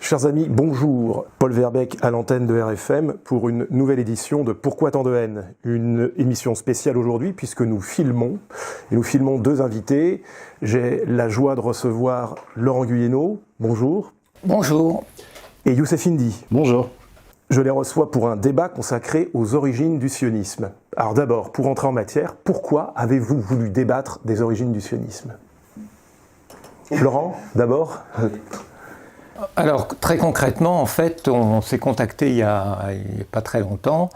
Chers amis, bonjour. Paul Verbeek à l'antenne de RFM pour une nouvelle édition de Pourquoi tant de haine ? Une émission spéciale aujourd'hui puisque nous filmons deux invités. J'ai la joie de recevoir Laurent Guyénot. Bonjour. Bonjour. Et Youssef Indy. Bonjour. Je les reçois pour un débat consacré aux origines du sionisme. Alors d'abord, pour entrer en matière, pourquoi avez-vous voulu débattre des origines du sionisme ? Laurent, d'abord. Alors, très concrètement, en fait, on s'est contacté il y a pas très longtemps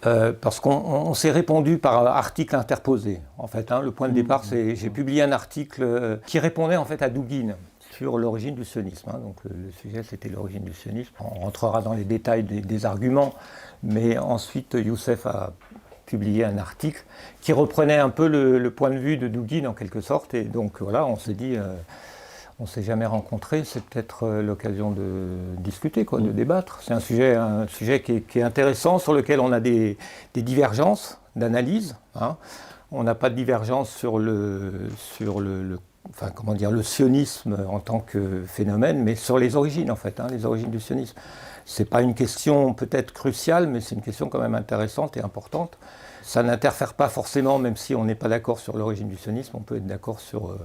parce qu'on s'est répondu par article interposé. En fait, le point de départ, c'est j'ai publié un article qui répondait en fait à Dugin sur l'origine du sionisme. Donc, le sujet, c'était l'origine du sionisme. On rentrera dans les détails des arguments, mais ensuite, Youssef a publié un article qui reprenait un peu le point de vue de Dugin en quelque sorte. Et donc, voilà, on s'est dit... on ne s'est jamais rencontrés, c'est peut-être l'occasion de discuter, de débattre. C'est un sujet qui est intéressant, sur lequel on a des divergences d'analyse. On n'a pas de divergence sur le sionisme en tant que phénomène, mais sur les origines, en fait, les origines du sionisme. Ce n'est pas une question peut-être cruciale, mais c'est une question quand même intéressante et importante. Ça n'interfère pas forcément, même si on n'est pas d'accord sur l'origine du sionisme, on peut être d'accord sur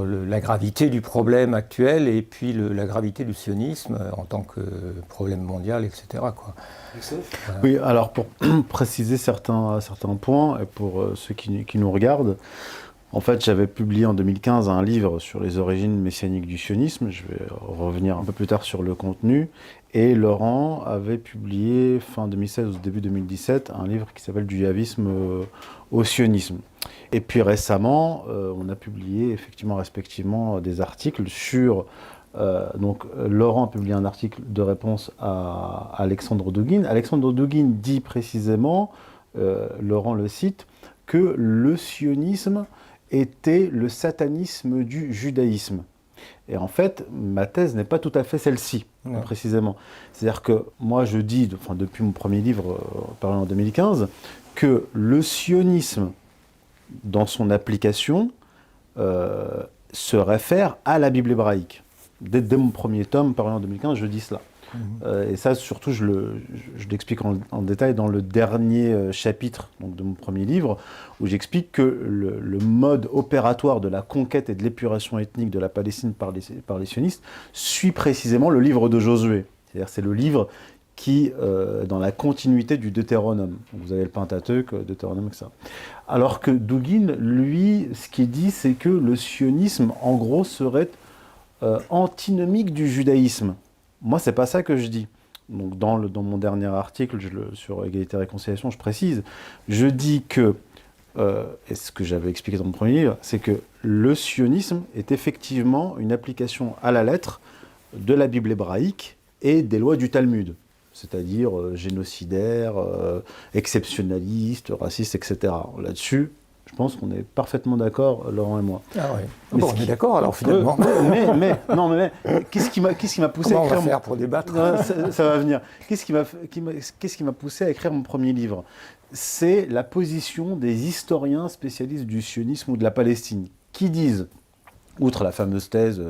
la gravité du problème actuel et puis la gravité du sionisme en tant que problème mondial, etc. Oui, alors pour préciser certains points, et pour ceux qui nous regardent, en fait j'avais publié en 2015 un livre sur les origines messianiques du sionisme, je vais revenir un peu plus tard sur le contenu, et Laurent avait publié fin 2016 ou début 2017 un livre qui s'appelle « Du yavisme au sionisme ». Et puis récemment, on a publié effectivement respectivement des articles sur... donc Laurent a publié un article de réponse à Alexandre Dugin. Alexandre Dugin dit précisément, Laurent le cite, que le sionisme était le satanisme du judaïsme. Et en fait, ma thèse n'est pas tout à fait celle-ci, précisément. C'est-à-dire que moi je dis, depuis mon premier livre, paru en 2015, que le sionisme, dans son application, se réfère à la Bible hébraïque. Dès mon premier tome, paru en 2015, je dis cela. Et ça, surtout, je l'explique en détail dans le dernier chapitre de mon premier livre, où j'explique que le mode opératoire de la conquête et de l'épuration ethnique de la Palestine par les sionistes suit précisément le livre de Josué. C'est-à-dire c'est le livre qui, dans la continuité du Deutéronome. Vous avez le Pentateuque, Deutéronome, etc. Alors que Dugin, lui, ce qu'il dit, c'est que le sionisme, en gros, serait antinomique du judaïsme. Moi, c'est pas ça que je dis. Donc, dans mon dernier article sur égalité et réconciliation, je précise, je dis que, et ce que j'avais expliqué dans mon premier livre, c'est que le sionisme est effectivement une application à la lettre de la Bible hébraïque et des lois du Talmud, c'est-à-dire génocidaire, exceptionnaliste, raciste, etc. Là-dessus, je pense qu'on est parfaitement d'accord, Laurent et moi. Ah oui. Bon, on est d'accord alors finalement. Mais qu'est-ce qui m'a poussé Comment à écrire on va faire pour débattre ? Ça va venir. Qu'est-ce qui m'a poussé à écrire mon premier livre ? C'est la position des historiens spécialistes du sionisme ou de la Palestine, qui disent, outre la fameuse thèse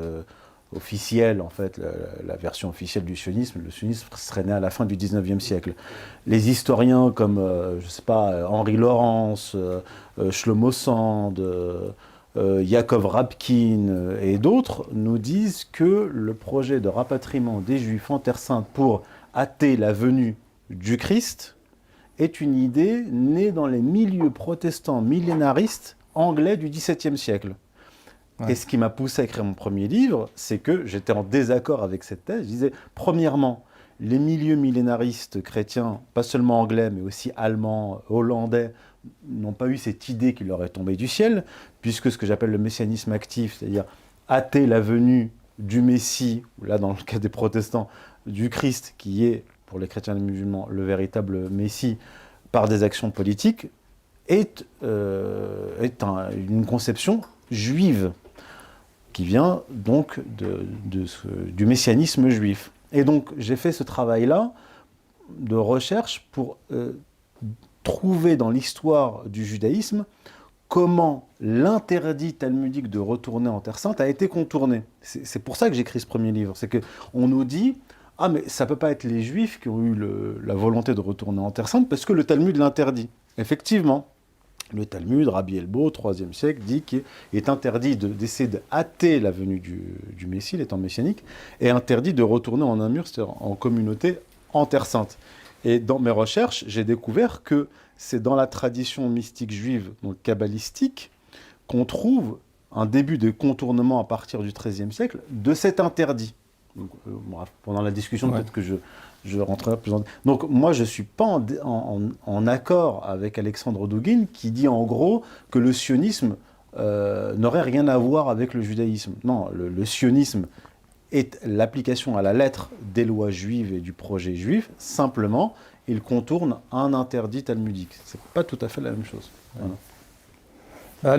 officielle, en fait, la version officielle du sionisme, le sionisme serait né à la fin du 19e siècle. Les historiens comme, Henri Laurence, Shlomo Sand, Yaakov Rapkin et d'autres nous disent que le projet de rapatriement des Juifs en Terre Sainte pour hâter la venue du Christ est une idée née dans les milieux protestants millénaristes anglais du XVIIe siècle. Ouais. Et ce qui m'a poussé à écrire mon premier livre, c'est que j'étais en désaccord avec cette thèse. Je disais, premièrement, les milieux millénaristes chrétiens, pas seulement anglais, mais aussi allemands, hollandais, n'ont pas eu cette idée qui leur est tombée du ciel, puisque ce que j'appelle le messianisme actif, c'est-à-dire hâter la venue du Messie, ou là dans le cas des protestants, du Christ, qui est, pour les chrétiens et les musulmans, le véritable Messie, par des actions politiques, est une conception juive, qui vient donc du messianisme juif. Et donc j'ai fait ce travail-là de recherche pour trouver dans l'histoire du judaïsme comment l'interdit talmudique de retourner en Terre Sainte a été contourné. C'est pour ça que j'écris ce premier livre. C'est qu'on nous dit « Ah, mais ça ne peut pas être les Juifs qui ont eu la volonté de retourner en Terre Sainte parce que le Talmud l'interdit. » Effectivement, le Talmud, Rabbi Elbo, 3e siècle, dit qu'il est interdit d'essayer de hâter la venue du Messie, les temps messianiques, et interdit de retourner en un mur, c'est-à-dire en communauté, en Terre Sainte. Et dans mes recherches, j'ai découvert que c'est dans la tradition mystique juive, donc kabbalistique, qu'on trouve un début de contournement à partir du XIIIe siècle de cet interdit. Donc, pendant la discussion, peut-être que je rentrerai plus en... Donc moi, je ne suis pas en accord avec Alexandre Douguin qui dit en gros que le sionisme n'aurait rien à voir avec le judaïsme. Non, le sionisme est l'application à la lettre des lois juives et du projet juif. Simplement, il contourne un interdit talmudique. Ce n'est pas tout à fait la même chose. Voilà.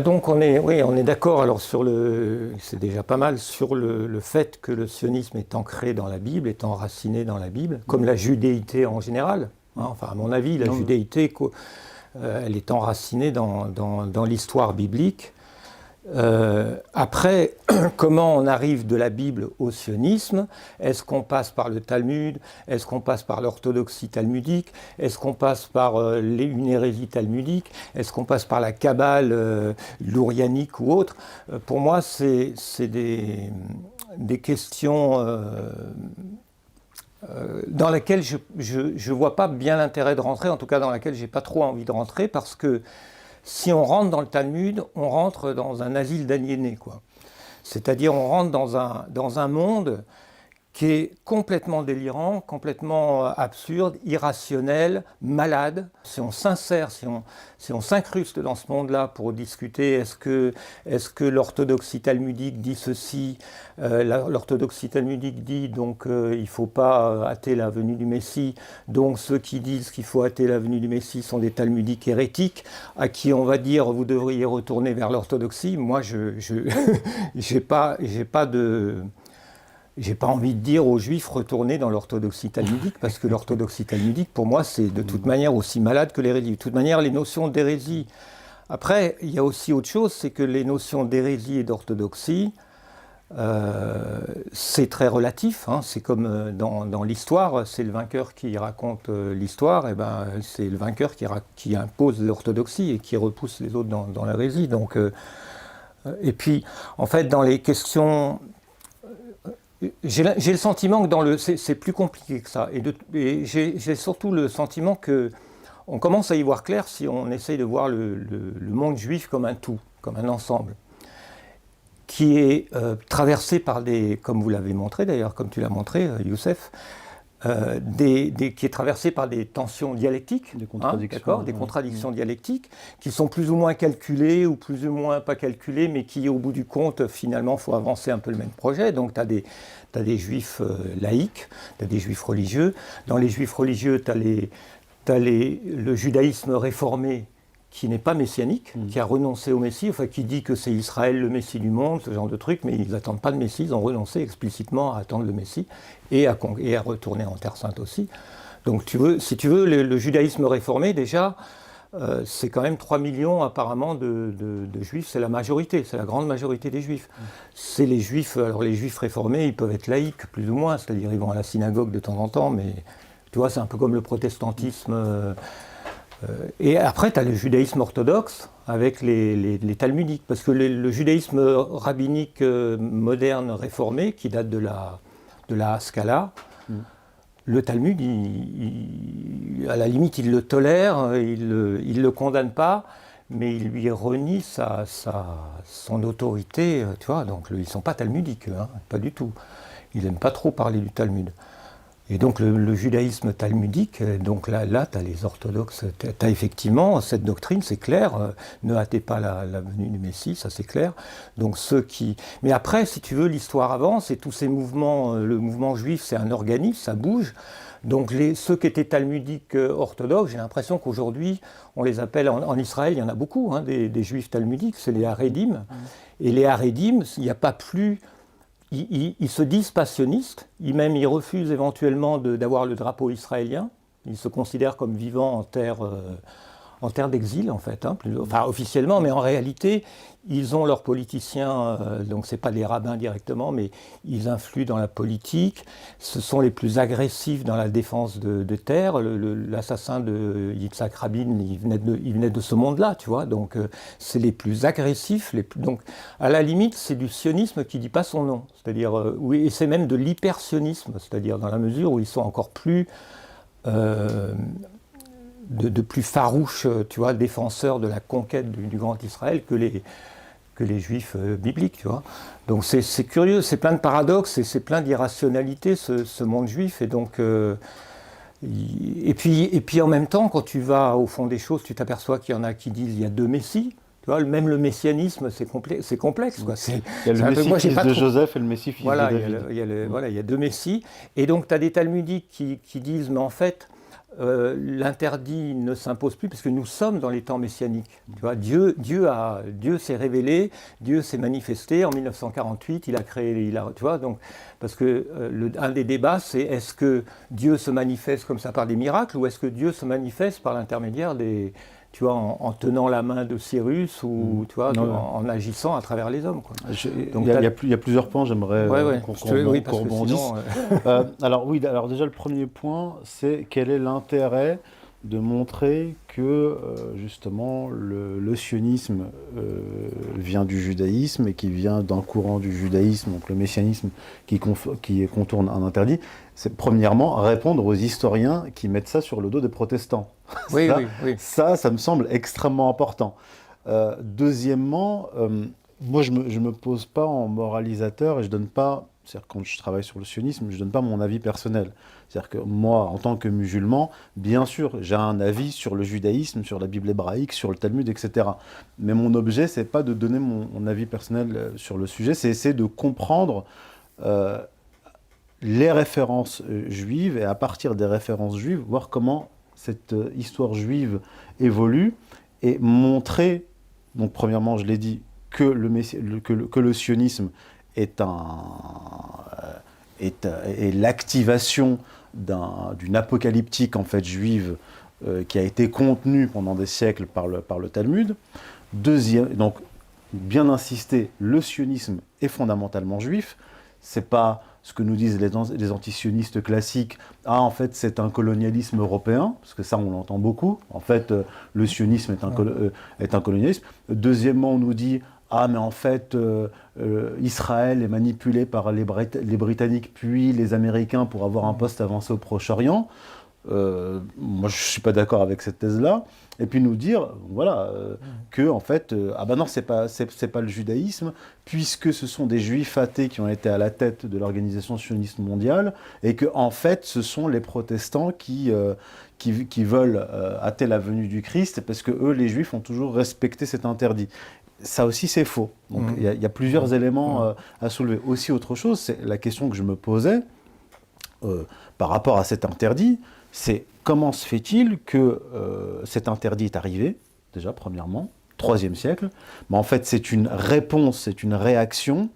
Donc on est d'accord, alors c'est déjà pas mal, sur le fait que le sionisme est ancré dans la Bible, est enraciné dans la Bible, comme la judéité en général. Enfin, à mon avis, la judéité, elle est enracinée dans l'histoire biblique. Après, comment on arrive de la Bible au sionisme? Est-ce qu'on passe par le Talmud? Est-ce qu'on passe par l'orthodoxie talmudique? Est-ce qu'on passe par une hérésie talmudique? Est-ce qu'on passe par la Kabbale lourianique ou autre? Pour moi, c'est des questions dans lesquelles je ne vois pas bien l'intérêt de rentrer, en tout cas dans lesquelles je n'ai pas trop envie de rentrer, parce que si on rentre dans le Talmud, on rentre dans un asile d'aliénés, quoi. C'est-à-dire on rentre dans un monde qui est complètement délirant, complètement absurde, irrationnel, malade. Si on s'insère, si on s'incruste dans ce monde-là pour discuter, est-ce que l'orthodoxie talmudique dit ceci, l'orthodoxie talmudique dit donc il ne faut pas hâter la venue du Messie, donc ceux qui disent qu'il faut hâter la venue du Messie sont des talmudiques hérétiques, à qui on va dire vous devriez retourner vers l'orthodoxie. Moi, j'ai pas envie de dire aux Juifs retournez dans l'orthodoxie talmudique, parce que l'orthodoxie talmudique, pour moi, c'est de toute manière aussi malade que l'hérésie. De toute manière, les notions d'hérésie... Après, il y a aussi autre chose, c'est que les notions d'hérésie et d'orthodoxie, c'est très relatif. Hein. C'est comme dans l'histoire, c'est le vainqueur qui raconte l'histoire, et ben, c'est le vainqueur qui impose l'orthodoxie et qui repousse les autres dans l'hérésie. Donc, et puis, en fait, dans les questions... J'ai le sentiment que c'est plus compliqué que ça. Et j'ai surtout le sentiment qu'on commence à y voir clair si on essaye de voir le monde juif comme un tout, comme un ensemble, qui est traversé par comme vous l'avez montré d'ailleurs, comme tu l'as montré, Youssef, qui est traversé par des tensions dialectiques, des contradictions dialectiques, qui sont plus ou moins calculées ou plus ou moins pas calculées, mais qui, au bout du compte, finalement, il faut avancer un peu le même projet. Donc, tu as des juifs laïcs, tu as des juifs religieux. Dans les juifs religieux, tu as le judaïsme réformé, qui n'est pas messianique, qui a renoncé au Messie, enfin qui dit que c'est Israël le Messie du monde, ce genre de truc, mais ils n'attendent pas de Messie, ils ont renoncé explicitement à attendre le Messie et à retourner en Terre Sainte aussi. Donc si tu veux, le judaïsme réformé, déjà, c'est quand même 3 millions apparemment de juifs, c'est la majorité, c'est la grande majorité des juifs. C'est les juifs, alors les juifs réformés, ils peuvent être laïcs plus ou moins, c'est-à-dire ils vont à la synagogue de temps en temps, mais tu vois, c'est un peu comme le protestantisme... et après, tu as le judaïsme orthodoxe avec les talmudiques, parce que le judaïsme rabbinique moderne réformé, qui date de la Haskalah, le Talmud, à la limite, il le tolère, il le condamne pas, mais il lui renie son autorité, tu vois, donc ils ne sont pas talmudiques, hein, pas du tout. Ils n'aiment pas trop parler du Talmud. Et donc le judaïsme talmudique, donc là tu as les orthodoxes, tu as effectivement cette doctrine, c'est clair, ne hâtez pas la venue du Messie, ça c'est clair. Donc mais après, si tu veux, l'histoire avance et tous ces mouvements, le mouvement juif c'est un organisme, ça bouge. Donc ceux qui étaient talmudiques orthodoxes, j'ai l'impression qu'aujourd'hui, on les appelle, en Israël, il y en a beaucoup, hein, des juifs talmudiques, c'est les Haredim. Et les Haredim, il n'y a pas plus... Ils se disent passionnistes, ils refusent éventuellement d'avoir le drapeau israélien, ils se considèrent comme vivant en terre d'exil, en fait, enfin officiellement, mais en réalité, ils ont leurs politiciens, donc c'est pas des rabbins directement, mais ils influent dans la politique. Ce sont les plus agressifs dans la défense de terre. L'assassin de Yitzhak Rabin, il venait de ce monde-là, tu vois. Donc c'est les plus agressifs. Donc à la limite, c'est du sionisme qui dit pas son nom. C'est-à-dire, oui, et c'est même de l'hypersionisme, c'est-à-dire dans la mesure où ils sont encore plus de plus farouches, tu vois, défenseurs de la conquête du Grand Israël que les juifs bibliques, tu vois. Donc c'est curieux, c'est plein de paradoxes et c'est plein d'irrationalité ce monde juif. Et donc, et puis en même temps, quand tu vas au fond des choses, tu t'aperçois qu'il y en a qui disent il y a 2 messies. Tu vois, même le messianisme, c'est complexe. Quoi. Il y a le messie fils de Joseph et le messie fils de David. Il y a 2 messies. Et donc tu as des talmudiques qui disent, mais en fait, l'interdit ne s'impose plus parce que nous sommes dans les temps messianiques. Tu vois, Dieu s'est révélé, Dieu s'est manifesté en 1948. Il a créé, tu vois, donc parce que un des débats, c'est est-ce que Dieu se manifeste comme ça par des miracles ou est-ce que Dieu se manifeste par l'intermédiaire tu vois, en tenant la main de Cyrus ou tu vois, en agissant à travers les hommes. Quoi. Donc, il y a plusieurs points, j'aimerais qu'on rebondisse. Alors déjà, le premier point, c'est quel est l'intérêt de montrer que justement le sionisme vient du judaïsme et qui vient d'un courant du judaïsme, donc le messianisme qui contourne un interdit. C'est premièrement répondre aux historiens qui mettent ça sur le dos des protestants. Oui. Ça me semble extrêmement important. Deuxièmement, moi je me pose pas en moralisateur et je donne pas, c'est-à-dire quand je travaille sur le sionisme, je donne pas mon avis personnel. C'est-à-dire que moi, en tant que musulman, bien sûr, j'ai un avis sur le judaïsme, sur la Bible hébraïque, sur le Talmud, etc. Mais mon objet, c'est pas de donner mon avis personnel sur le sujet, c'est essayer de comprendre les références juives et à partir des références juives, voir comment cette histoire juive évolue et montrer, donc premièrement, je l'ai dit, que le sionisme est l'activation d'une apocalyptique en fait juive qui a été contenue pendant des siècles par le Talmud. Deuxième, donc bien insister, le sionisme est fondamentalement juif. C'est pas ce que nous disent les antisionistes classiques. Ah, en fait, c'est un colonialisme européen, parce que ça, on l'entend beaucoup. En fait, le sionisme est un colonialisme. Deuxièmement, on nous dit ah, mais en fait, Israël est manipulé par les Britanniques puis les Américains pour avoir un poste avancé au Proche-Orient. Moi, je ne suis pas d'accord avec cette thèse-là. Et puis nous dire, voilà, que en fait, ah ben non, c'est pas le judaïsme, puisque ce sont des juifs athées qui ont été à la tête de l'organisation sioniste mondiale, et que en fait, ce sont les protestants qui veulent hâter la venue du Christ, parce que eux, les juifs, ont toujours respecté cet interdit. Ça aussi, c'est faux. Donc, il y a plusieurs éléments à soulever. Aussi, autre chose, c'est la question que je me posais par rapport à cet interdit, c'est comment se fait-il que cet interdit est arrivé, déjà, premièrement, 3e siècle, mais en fait, c'est une réponse, c'est une réaction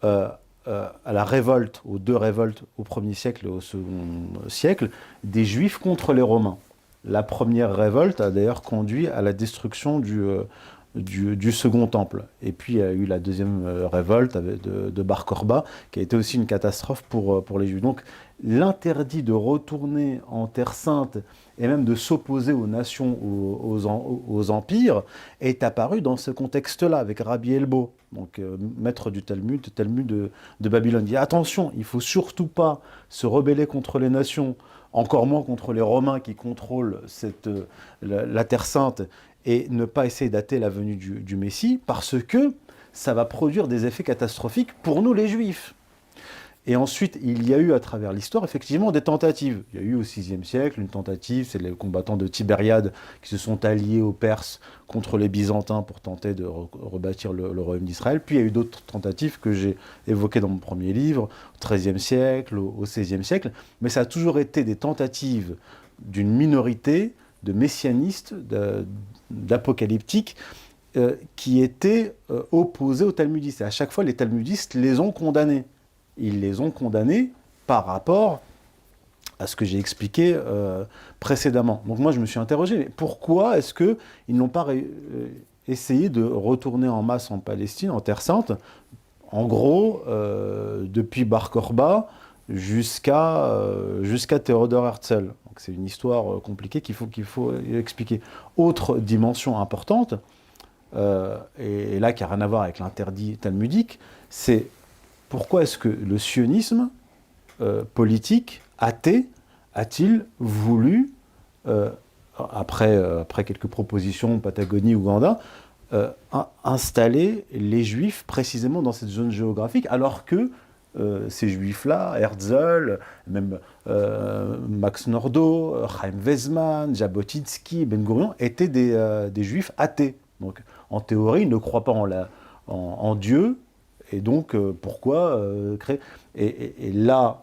à la révolte, aux 2 révoltes, au 1er siècle et au 2e siècle, des Juifs contre les Romains. La première révolte a d'ailleurs conduit à la destruction du Second Temple. Et puis il y a eu la 2e révolte de Bar Korba, qui a été aussi une catastrophe pour les Juifs. Donc l'interdit de retourner en Terre Sainte et même de s'opposer aux nations, aux empires, est apparu dans ce contexte-là, avec Rabbi Elbo, donc maître du Talmud de Babylone. Il dit attention, il ne faut surtout pas se rebeller contre les nations, encore moins contre les Romains qui contrôlent la Terre Sainte, et ne pas essayer d'hâter la venue du Messie, parce que ça va produire des effets catastrophiques pour nous les Juifs. Et ensuite, il y a eu à travers l'histoire effectivement des tentatives. Il y a eu au VIe siècle une tentative, c'est les combattants de Tibériade qui se sont alliés aux Perses contre les Byzantins pour tenter de rebâtir le royaume d'Israël. Puis il y a eu d'autres tentatives que j'ai évoquées dans mon premier livre, au XIIIe siècle, au XVIe siècle. Mais ça a toujours été des tentatives d'une minorité de messianistes, d'apocalyptiques, qui étaient opposés aux talmudistes. Et à chaque fois, les talmudistes les ont condamnés. Ils les ont condamnés par rapport à ce que j'ai expliqué précédemment. Donc moi, je me suis interrogé, mais pourquoi est-ce qu'ils n'ont pas essayé de retourner en masse en Palestine, en Terre Sainte, en gros, depuis Bar Korba jusqu'à Theodor Herzl. Donc c'est une histoire compliquée qu'il faut expliquer. Autre dimension importante, et là qui n'a rien à voir avec l'interdit talmudique, c'est pourquoi est-ce que le sionisme politique, athée, a-t-il voulu, après quelques propositions, Patagonie, Ouganda, installer les Juifs précisément dans cette zone géographique, alors que ces Juifs-là, Herzl, même Max Nordau, Chaim Weizmann, Jabotinsky, Ben Gurion, étaient des Juifs athées. Donc, en théorie, ils ne croient pas en Dieu, et donc pourquoi créer... Et là,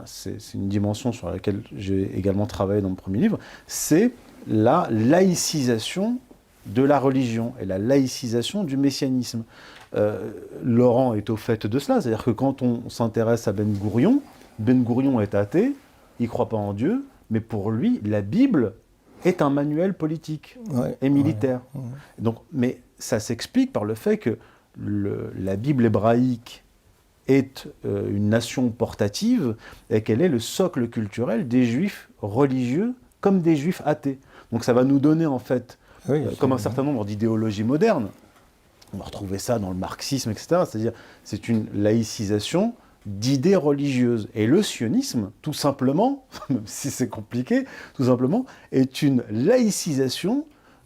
c'est une dimension sur laquelle j'ai également travaillé dans mon premier livre, c'est la laïcisation de la religion et la laïcisation du messianisme. Laurent est au fait de cela, c'est-à-dire que quand on s'intéresse à Ben Gurion est athée, il ne croit pas en Dieu, mais pour lui, la Bible est un manuel politique et militaire. Donc, mais ça s'explique par le fait que la Bible hébraïque est une nation portative et qu'elle est le socle culturel des Juifs religieux comme des Juifs athées. Donc ça va nous donner en fait, comme un certain nombre d'idéologies modernes, on va retrouver ça dans le marxisme, etc. C'est-à-dire c'est une laïcisation d'idées religieuses. Et le sionisme, tout simplement, même si c'est compliqué, tout simplement, est une laïcisation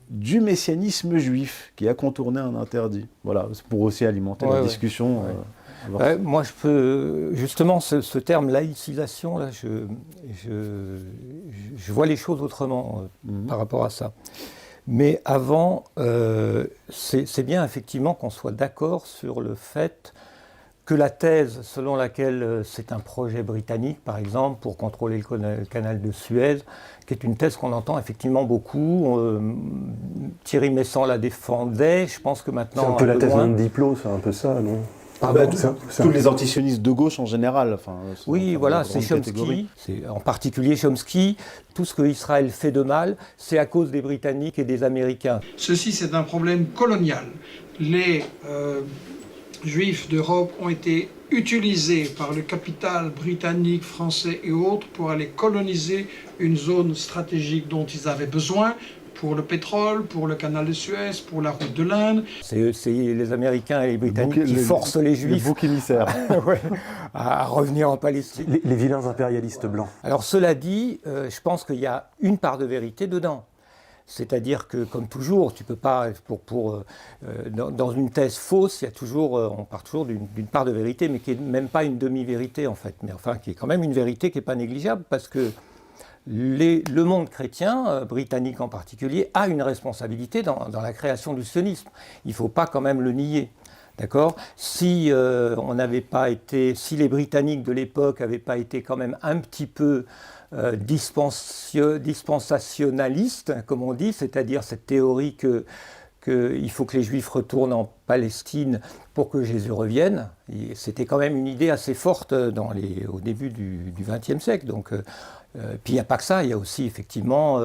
du messianisme juif qui a contourné un interdit. Voilà, c'est pour aussi alimenter la discussion. Moi, je peux... Justement, ce terme laïcisation, là, je vois les choses autrement par rapport à ça. Mais avant, c'est bien effectivement qu'on soit d'accord sur le fait que la thèse selon laquelle c'est un projet britannique, par exemple, pour contrôler le canal de Suez, qui est une thèse qu'on entend effectivement beaucoup. Thierry Messant la défendait, je pense que maintenant... C'est un peu la thèse d'un diplôme, c'est un peu ça, non ? Tous les antisionistes de gauche en général. Oui, voilà, c'est Chomsky, en particulier Chomsky. Tout ce que Israël fait de mal, c'est à cause des Britanniques et des Américains. Ceci, c'est un problème colonial. Les Juifs d'Europe ont été utilisés par le capital britannique, français et autres pour aller coloniser une zone stratégique dont ils avaient besoin, pour le pétrole, pour le canal de Suez, pour la route de l'Inde. C'est les Américains et les Britanniques qui forcent les Juifs les boucs émissaires. à revenir en Palestine. Les vilains impérialistes blancs. Alors cela dit, je pense qu'il y a une part de vérité dedans. C'est-à-dire que, comme toujours, tu peux pas, dans une thèse fausse, il y a toujours, on part toujours d'une part de vérité, mais qui n'est même pas une demi-vérité en fait, mais enfin qui est quand même une vérité qui n'est pas négligeable, parce que le monde chrétien, britannique en particulier, a une responsabilité dans la création du sionisme. Il ne faut pas quand même le nier. D'accord ? Si si les Britanniques de l'époque n'avaient pas été quand même un petit peu dispensationalistes, comme on dit, c'est-à-dire cette théorie qu'il faut que les Juifs retournent en Palestine pour que Jésus revienne, c'était quand même une idée assez forte au début du XXe siècle. Donc, puis il n'y a pas que ça, il y a aussi effectivement...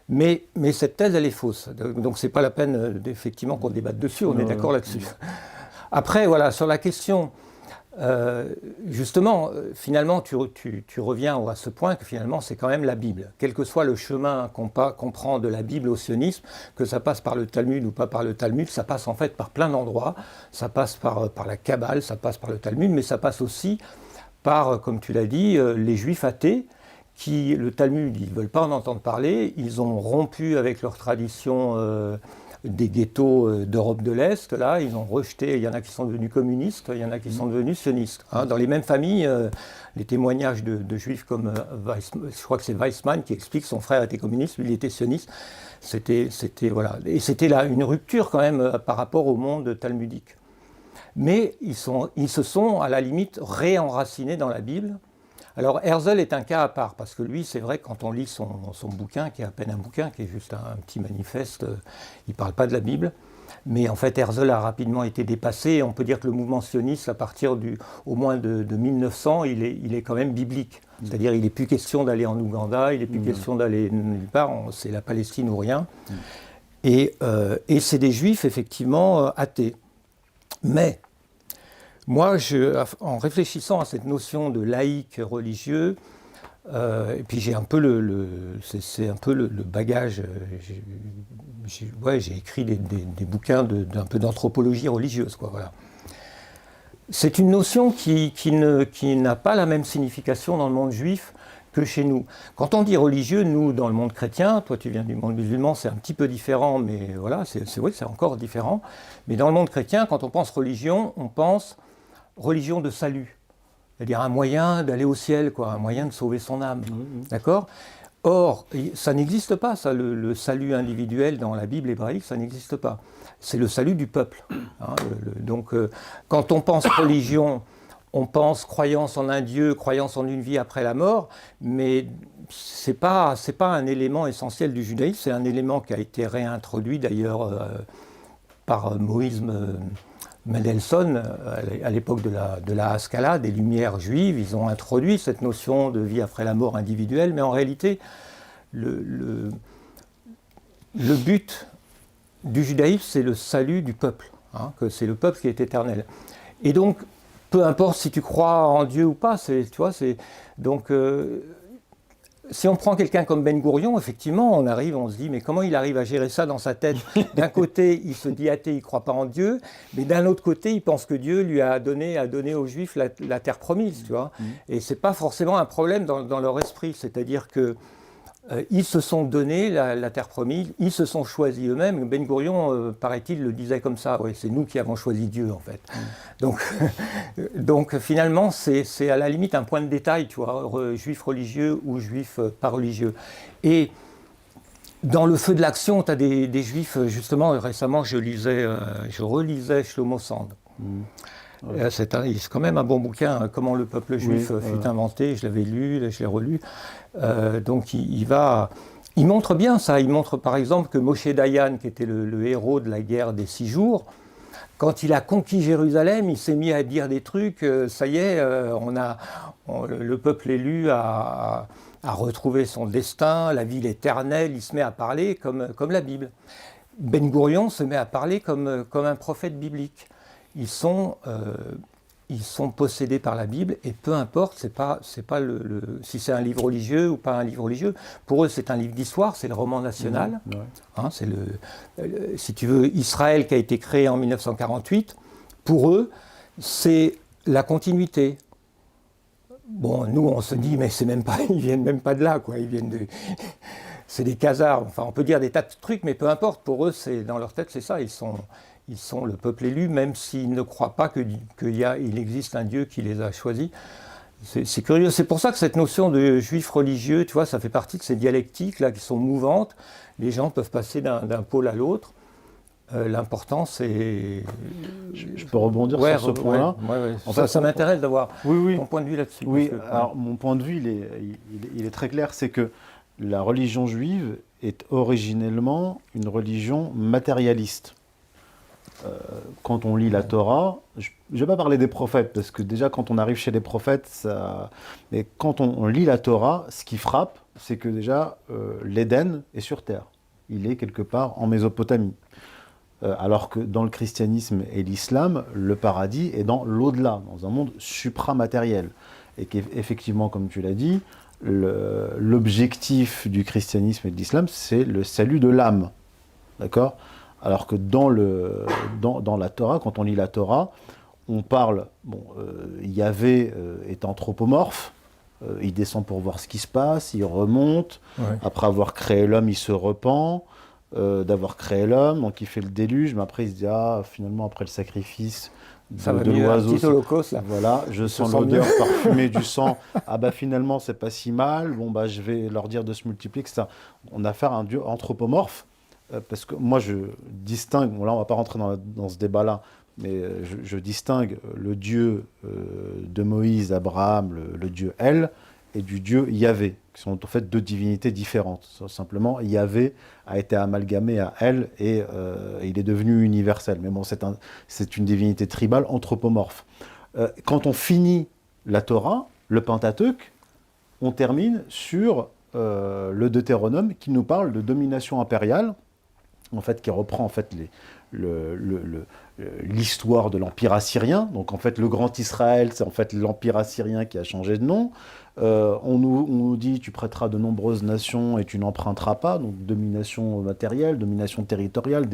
mais cette thèse, elle est fausse. Donc c'est pas la peine effectivement qu'on débatte dessus, on est d'accord là-dessus. Après, voilà, sur la question, justement, finalement, tu reviens à ce point que finalement, c'est quand même la Bible. Quel que soit le chemin qu'on prend de la Bible au sionisme, que ça passe par le Talmud ou pas par le Talmud, ça passe en fait par plein d'endroits. Ça passe par la Kabbale, ça passe par le Talmud, mais ça passe aussi par, comme tu l'as dit, les Juifs athées, qui, le Talmud, ils ne veulent pas en entendre parler, ils ont rompu avec leur tradition des ghettos d'Europe de l'Est, là, ils ont rejeté, il y en a qui sont devenus communistes, il y en a qui sont devenus sionistes. Hein. Dans les mêmes familles, les témoignages de Juifs comme, je crois que c'est Weizmann qui explique que son frère était communiste, lui il était sioniste, voilà. Et c'était là une rupture quand même par rapport au monde talmudique. Mais ils se sont à la limite réenracinés dans la Bible. Alors Herzl est un cas à part, parce que lui, c'est vrai, quand on lit son bouquin, qui est à peine un bouquin, qui est juste un petit manifeste, il ne parle pas de la Bible, Mais en fait, Herzl a rapidement été dépassé. On peut dire que le mouvement sioniste, à partir au moins de 1900, il est quand même biblique. C'est-à-dire il n'est plus question d'aller en Ouganda, il n'est plus question d'aller nulle part, c'est la Palestine ou rien. Et c'est des juifs, effectivement, athées. Mais moi, en réfléchissant à cette notion de laïc religieux, et puis j'ai un peu c'est un peu le bagage. J'ai écrit des bouquins d'un peu d'anthropologie religieuse, quoi. Voilà. C'est une notion qui n'a pas la même signification dans le monde juif que chez nous. Quand on dit religieux, nous, dans le monde chrétien, toi tu viens du monde musulman, c'est un petit peu différent, mais voilà, c'est vrai que c'est encore différent. Mais dans le monde chrétien, quand on pense religion, on pense religion de salut. C'est-à-dire un moyen d'aller au ciel, quoi, un moyen de sauver son âme. D'accord ? Or, ça n'existe pas, ça, le salut individuel dans la Bible hébraïque, ça n'existe pas. C'est le salut du peuple. Hein, donc, quand on pense religion, on pense croyance en un Dieu, croyance en une vie après la mort, mais c'est pas un élément essentiel du judaïsme, c'est un élément qui a été réintroduit d'ailleurs par Moïse Mendelssohn, à l'époque de la Haskalah, des Lumières juives. Ils ont introduit cette notion de vie après la mort individuelle, mais en réalité, le but du judaïsme, c'est le salut du peuple, hein, que c'est le peuple qui est éternel. Et donc, peu importe si tu crois en Dieu ou pas, donc si on prend quelqu'un comme Ben Gourion, effectivement, on se dit, mais comment il arrive à gérer ça dans sa tête ? D'un côté, il se dit athée, il ne croit pas en Dieu, mais d'un autre côté, il pense que Dieu lui a donné aux Juifs la terre promise, tu vois. Et ce n'est pas forcément un problème dans leur esprit, c'est-à-dire que ils se sont donné la terre promise, ils se sont choisis eux-mêmes. Ben Gourion, paraît-il, le disait comme ça, ouais, c'est nous qui avons choisi Dieu, en fait. Donc finalement, c'est à la limite un point de détail, tu vois, juif religieux ou juif pas religieux. Et dans le feu de l'action, tu as des juifs, justement, récemment, je relisais Shlomo Sand. C'est quand même un bon bouquin, Comment le peuple juif fut inventé. Je l'avais lu, je l'ai relu. Donc il montre bien ça. Il montre par exemple que Moshe Dayan, qui était le héros de la guerre des 6 jours, quand il a conquis Jérusalem, il s'est mis à dire des trucs. Ça y est, le peuple élu a retrouvé son destin, la ville éternelle. Il se met à parler comme la Bible. Ben Gourion se met à parler comme un prophète biblique. Ils sont possédés par la Bible, et peu importe, c'est pas si c'est un livre religieux ou pas un livre religieux. Pour eux, c'est un livre d'histoire, c'est le roman national. Hein, c'est si tu veux, Israël qui a été créé en 1948. Pour eux, c'est la continuité. Bon, nous, on se dit, mais ils viennent même pas de là, quoi. C'est des khazars. Enfin, on peut dire des tas de trucs, mais peu importe. Pour eux, dans leur tête, c'est ça. Ils sont le peuple élu, même s'ils ne croient pas qu'il existe un Dieu qui les a choisis. C'est curieux. C'est pour ça que cette notion de juif religieux, tu vois, ça fait partie de ces dialectiques là qui sont mouvantes. Les gens peuvent passer d'un pôle à l'autre. L'important, c'est... Je peux rebondir sur ce point-là. En fait, ça m'intéresse d'avoir ton point de vue là-dessus. Oui, alors mon point de vue, il est très clair, c'est que la religion juive est originellement une religion matérialiste. Quand on lit la Torah, je ne vais pas parler des prophètes, parce que déjà quand on arrive chez les prophètes, mais quand on lit la Torah, ce qui frappe, c'est que déjà l'Éden est sur terre. Il est quelque part en Mésopotamie. Alors que dans le christianisme et l'islam, le paradis est dans l'au-delà, dans un monde supramatériel. Et qu'effectivement, comme tu l'as dit, l'objectif du christianisme et de l'islam, c'est le salut de l'âme. D'accord ? Alors que dans la Torah, quand on lit la Torah, on parle, Yahvé est anthropomorphe, il descend pour voir ce qui se passe, il remonte, après avoir créé l'homme, il se repent d'avoir créé l'homme, donc il fait le déluge, mais après il se dit, finalement après le sacrifice de l'oiseau, un petit holocauste, là. Voilà, je sens l'odeur parfumée du sang, finalement c'est pas si mal, je vais leur dire de se multiplier, etc. On a affaire à un Dieu anthropomorphe, parce que moi je distingue, là on va pas rentrer dans ce débat-là, mais je distingue le Dieu de Moïse, Abraham, le Dieu El, et du Dieu Yahvé. qui sont en fait deux divinités différentes. Simplement, Yahvé a été amalgamé à elle et il est devenu universel. Mais bon, c'est une divinité tribale anthropomorphe. Quand on finit la Torah, le Pentateuque, on termine sur le Deutéronome qui nous parle de domination impériale, en fait, qui reprend en fait l'histoire de l'Empire assyrien. Donc en fait, le Grand Israël, c'est en fait l'Empire assyrien qui a changé de nom. On nous dit tu prêteras de nombreuses nations et tu n'emprunteras pas. Donc domination matérielle, domination territoriale,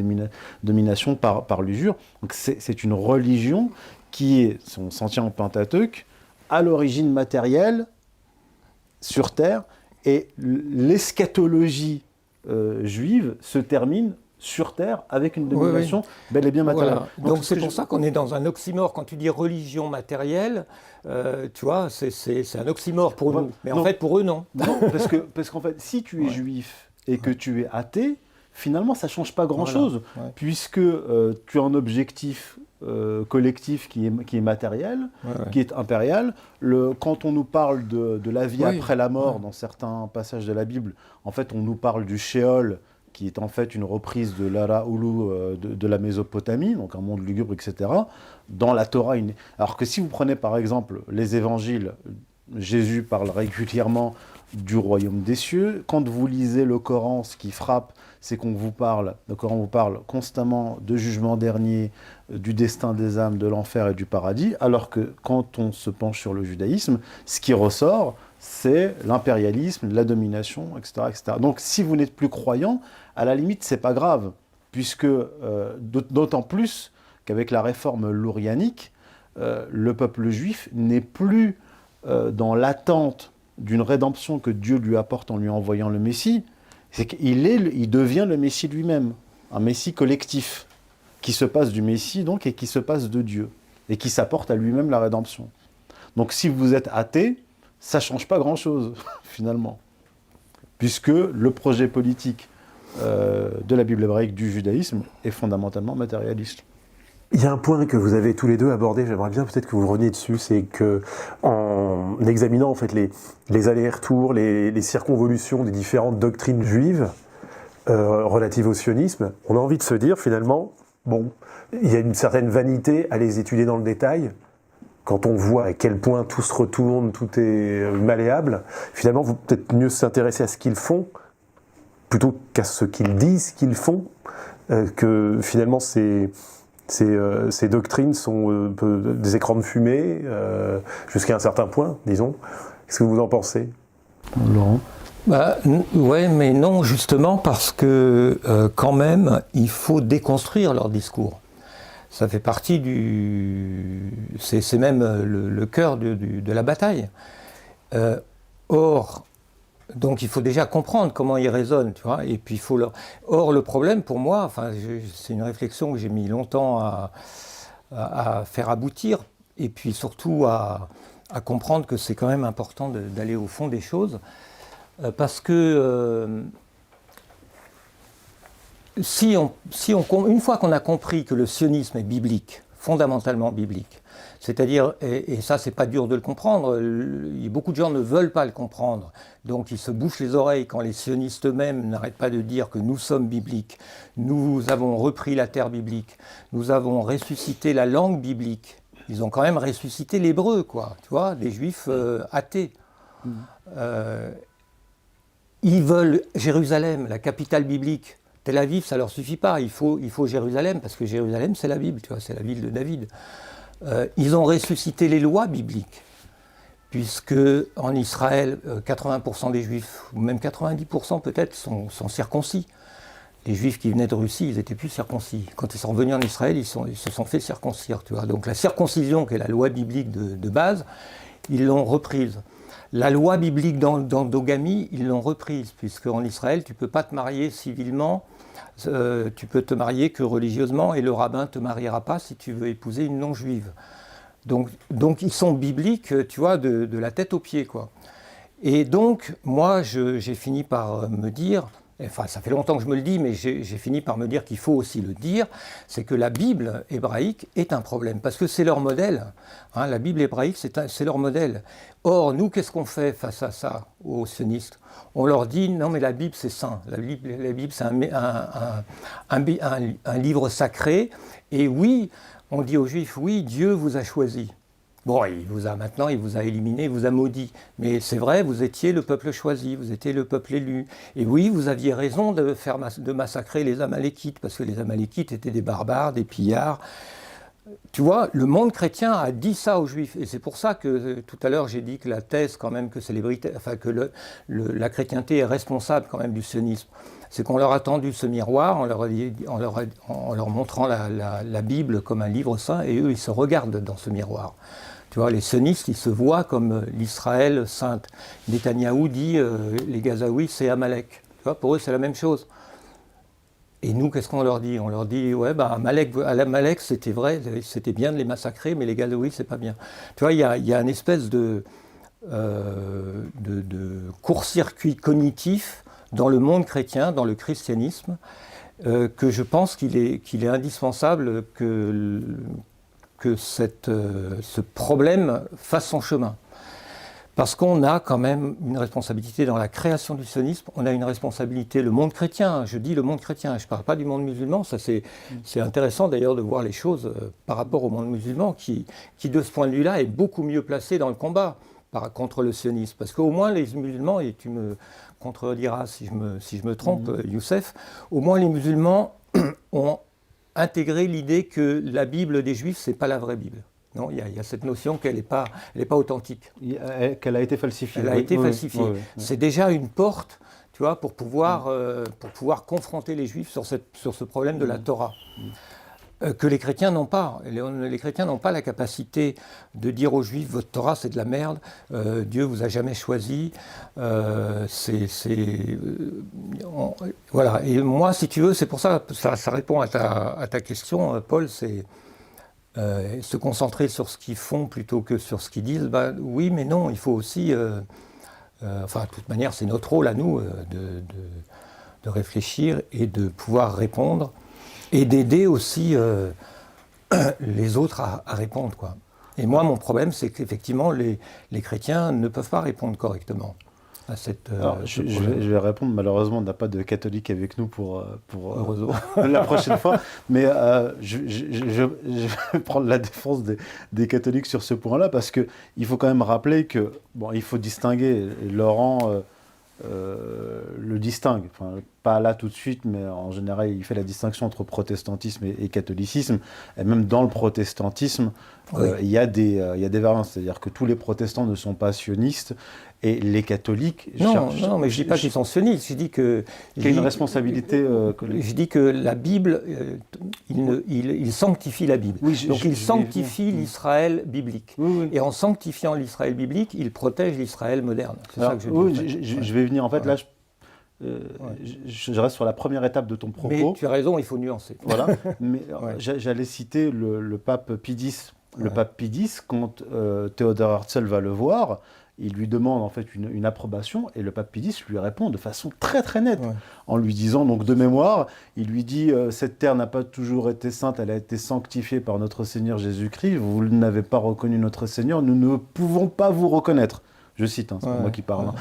domination par l'usure. Donc c'est une religion qui est, si on s'en tient au Pentateuque, à l'origine matérielle sur terre, et l'eschatologie juive se termine sur terre avec une domination bel et bien matérielle. Voilà. Donc c'est pour ça qu'on est dans un oxymore. Quand tu dis religion matérielle, tu vois, c'est un oxymore pour nous. Mais en fait, pour eux, non. Non, parce qu'en fait, si tu es juif et que tu es athée, finalement, ça ne change pas grand-chose, puisque tu as un objectif collectif qui est matériel, qui est impérial. Quand on nous parle de la vie après la mort, dans certains passages de la Bible, en fait, on nous parle du Sheol, qui est en fait une reprise de l'Ara Ulu de la Mésopotamie, donc un monde lugubre, etc. Dans la Torah, alors que si vous prenez par exemple les évangiles, Jésus parle régulièrement du royaume des cieux. Quand vous lisez le Coran, ce qui frappe, c'est le Coran vous parle constamment de jugement dernier, du destin des âmes, de l'enfer et du paradis, alors que quand on se penche sur le judaïsme, ce qui ressort, c'est l'impérialisme, la domination, etc., etc. Donc si vous n'êtes plus croyant, à la limite, c'est pas grave, puisque d'autant plus qu'avec la réforme lourianique, le peuple juif n'est plus dans l'attente d'une rédemption que Dieu lui apporte en lui envoyant le Messie. C'est qu'il devient le Messie lui-même, un Messie collectif, qui se passe du Messie donc et qui se passe de Dieu, et qui s'apporte à lui-même la rédemption. Donc si vous êtes athée, ça ne change pas grand-chose, finalement, puisque le projet politique de la Bible hébraïque du judaïsme est fondamentalement matérialiste. Il y a un point que vous avez tous les deux abordé, j'aimerais bien peut-être que vous reveniez dessus, c'est que en examinant en fait les allers-retours, les circonvolutions des différentes doctrines juives relatives au sionisme, on a envie de se dire finalement, bon, il y a une certaine vanité à les étudier dans le détail. Quand on voit à quel point tout se retourne, tout est malléable, finalement, vous peut-être mieux s'intéresser à ce qu'ils font plutôt qu'à ce qu'ils disent qu'ils font, que finalement ces doctrines sont des écrans de fumée jusqu'à un certain point, disons. Qu'est-ce que vous en pensez, Laurent ? Ouais, mais non, justement, parce que quand même, il faut déconstruire leur discours. Ça fait partie c'est même le cœur de la bataille. Or, donc il faut déjà comprendre comment ils raisonnent, tu vois, et puis il faut leur... Or, le problème pour moi, enfin, c'est une réflexion que j'ai mis longtemps à faire aboutir, et puis surtout à comprendre que c'est quand même important d'aller au fond des choses, parce que une fois qu'on a compris que le sionisme est biblique, fondamentalement biblique, c'est-à-dire, et ça c'est pas dur de le comprendre, beaucoup de gens ne veulent pas le comprendre, donc ils se bouchent les oreilles quand les sionistes eux-mêmes n'arrêtent pas de dire que nous sommes bibliques, nous avons repris la terre biblique, nous avons ressuscité la langue biblique, ils ont quand même ressuscité l'hébreu, quoi, tu vois, les juifs athées. Ils veulent Jérusalem, la capitale biblique. Tel Aviv, ça ne leur suffit pas, il faut Jérusalem, parce que Jérusalem, c'est la Bible, tu vois, c'est la ville de David. Ils ont ressuscité les lois bibliques, puisque en Israël, 80% des Juifs, ou même 90% peut-être, sont circoncis. Les Juifs qui venaient de Russie, ils n'étaient plus circoncis. Quand ils sont revenus en Israël, ils se sont fait circoncire, tu vois. Donc la circoncision, qui est la loi biblique de base, ils l'ont reprise. La loi biblique d'endogamie, ils l'ont reprise, puisque en Israël, tu ne peux pas te marier civilement, tu peux te marier que religieusement, et le rabbin ne te mariera pas si tu veux épouser une non-juive. Donc ils sont bibliques, tu vois, de la tête aux pieds, quoi. Et donc, moi, j'ai fini par me dire, enfin ça fait longtemps que je me le dis, mais j'ai fini par me dire qu'il faut aussi le dire, c'est que la Bible hébraïque est un problème, parce que c'est leur modèle. Hein, la Bible hébraïque, c'est leur modèle. Or, nous, qu'est-ce qu'on fait face à ça, aux sionistes? On leur dit, non mais la Bible c'est saint, la Bible c'est un livre sacré, et oui, on dit aux Juifs, oui, Dieu vous a choisi. Bon, maintenant, il vous a éliminé, il vous a maudit. Mais c'est vrai, vous étiez le peuple choisi, vous étiez le peuple élu. Et oui, vous aviez raison de massacrer les Amalékites, parce que les Amalékites étaient des barbares, des pillards. Tu vois, le monde chrétien a dit ça aux Juifs. Et c'est pour ça que tout à l'heure, j'ai dit que la thèse, quand même, que la chrétienté est responsable, quand même, du sionisme. C'est qu'on leur a tendu ce miroir en leur montrant la Bible comme un livre saint, et eux, ils se regardent dans ce miroir. Tu vois, les sionistes, ils se voient comme l'Israël sainte. Netanyahou dit les Gazaouis, c'est Amalek. Tu vois, pour eux, c'est la même chose. Et nous, qu'est-ce qu'on leur dit? On leur dit, ouais, Amalek, c'était vrai, c'était bien de les massacrer, mais les Gazaouis, c'est pas bien. Tu vois, il y a une espèce de court-circuit cognitif dans le monde chrétien, dans le christianisme, que je pense qu'il est indispensable que ce problème fasse son chemin. Parce qu'on a quand même une responsabilité dans la création du sionisme, on a une responsabilité, le monde chrétien, je dis le monde chrétien, je ne parle pas du monde musulman, ça c'est intéressant d'ailleurs de voir les choses par rapport au monde musulman, qui de ce point de vue-là est beaucoup mieux placé dans le combat contre le sionisme. Parce qu'au moins les musulmans, et tu me contrediras si je me trompe, Youssef, au moins les musulmans ont intégré l'idée que la Bible des Juifs, ce n'est pas la vraie Bible. Non, il y a cette notion qu'elle n'est pas authentique. Qu'elle a été falsifiée. Elle a été falsifiée. Oui. C'est déjà une porte, tu vois, pour pouvoir confronter les Juifs sur ce problème de la Torah. Que les chrétiens n'ont pas. Les chrétiens n'ont pas la capacité de dire aux Juifs, votre Torah c'est de la merde, Dieu vous a jamais choisi. Voilà. Et moi, si tu veux, c'est pour ça répond à ta question, Paul, c'est se concentrer sur ce qu'ils font plutôt que sur ce qu'ils disent. Oui, mais non, il faut aussi... de toute manière, c'est notre rôle à nous de réfléchir et de pouvoir répondre et d'aider aussi les autres à répondre, quoi. Et moi, mon problème, c'est qu'effectivement, les chrétiens ne peuvent pas répondre correctement à cette... je vais répondre, malheureusement, on n'a pas de catholique avec nous pour la prochaine fois, mais je vais prendre la défense des catholiques sur ce point-là, parce qu'il faut quand même rappeler que, il faut distinguer, Laurent... le distingue, pas là tout de suite, mais en général il fait la distinction entre protestantisme et catholicisme, et même dans le protestantisme, il y a des variantes, c'est-à-dire que tous les protestants ne sont pas sionistes, et les catholiques... Non, mais je ne dis pas qu'ils sont sionistes, je dis que... Qu'il y a une responsabilité... Je dis que la Bible, il sanctifie la Bible. Oui, donc il sanctifie l'Israël biblique. Oui. Et en sanctifiant l'Israël biblique, il protège l'Israël moderne. C'est ça que je dis. Oui, je vais venir, en fait, là... Je reste sur la première étape de ton propos. Mais tu as raison, il faut nuancer. Voilà. Mais j'allais citer le pape Pie X. Le pape Pie X, quand Theodor Herzl va le voir, il lui demande en fait une approbation, et le pape Pie X lui répond de façon très très nette, en lui disant, donc de mémoire, il lui dit cette terre n'a pas toujours été sainte, elle a été sanctifiée par notre Seigneur Jésus-Christ, vous n'avez pas reconnu notre Seigneur, nous ne pouvons pas vous reconnaître. Je cite, c'est pas moi qui parle.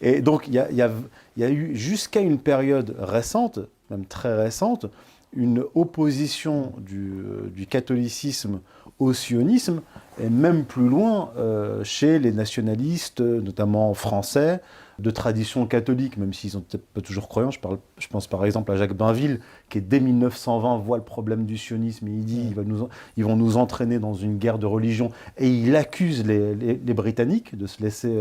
Et donc, il y a eu, jusqu'à une période récente, même très récente, une opposition du catholicisme au sionisme, et même plus loin, chez les nationalistes, notamment français, de tradition catholique, même s'ils sont peut-être pas toujours croyants. Je pense par exemple à Jacques Bainville, qui dès 1920 voit le problème du sionisme, et il dit ils vont nous entraîner dans une guerre de religion, et il accuse les Britanniques de se laisser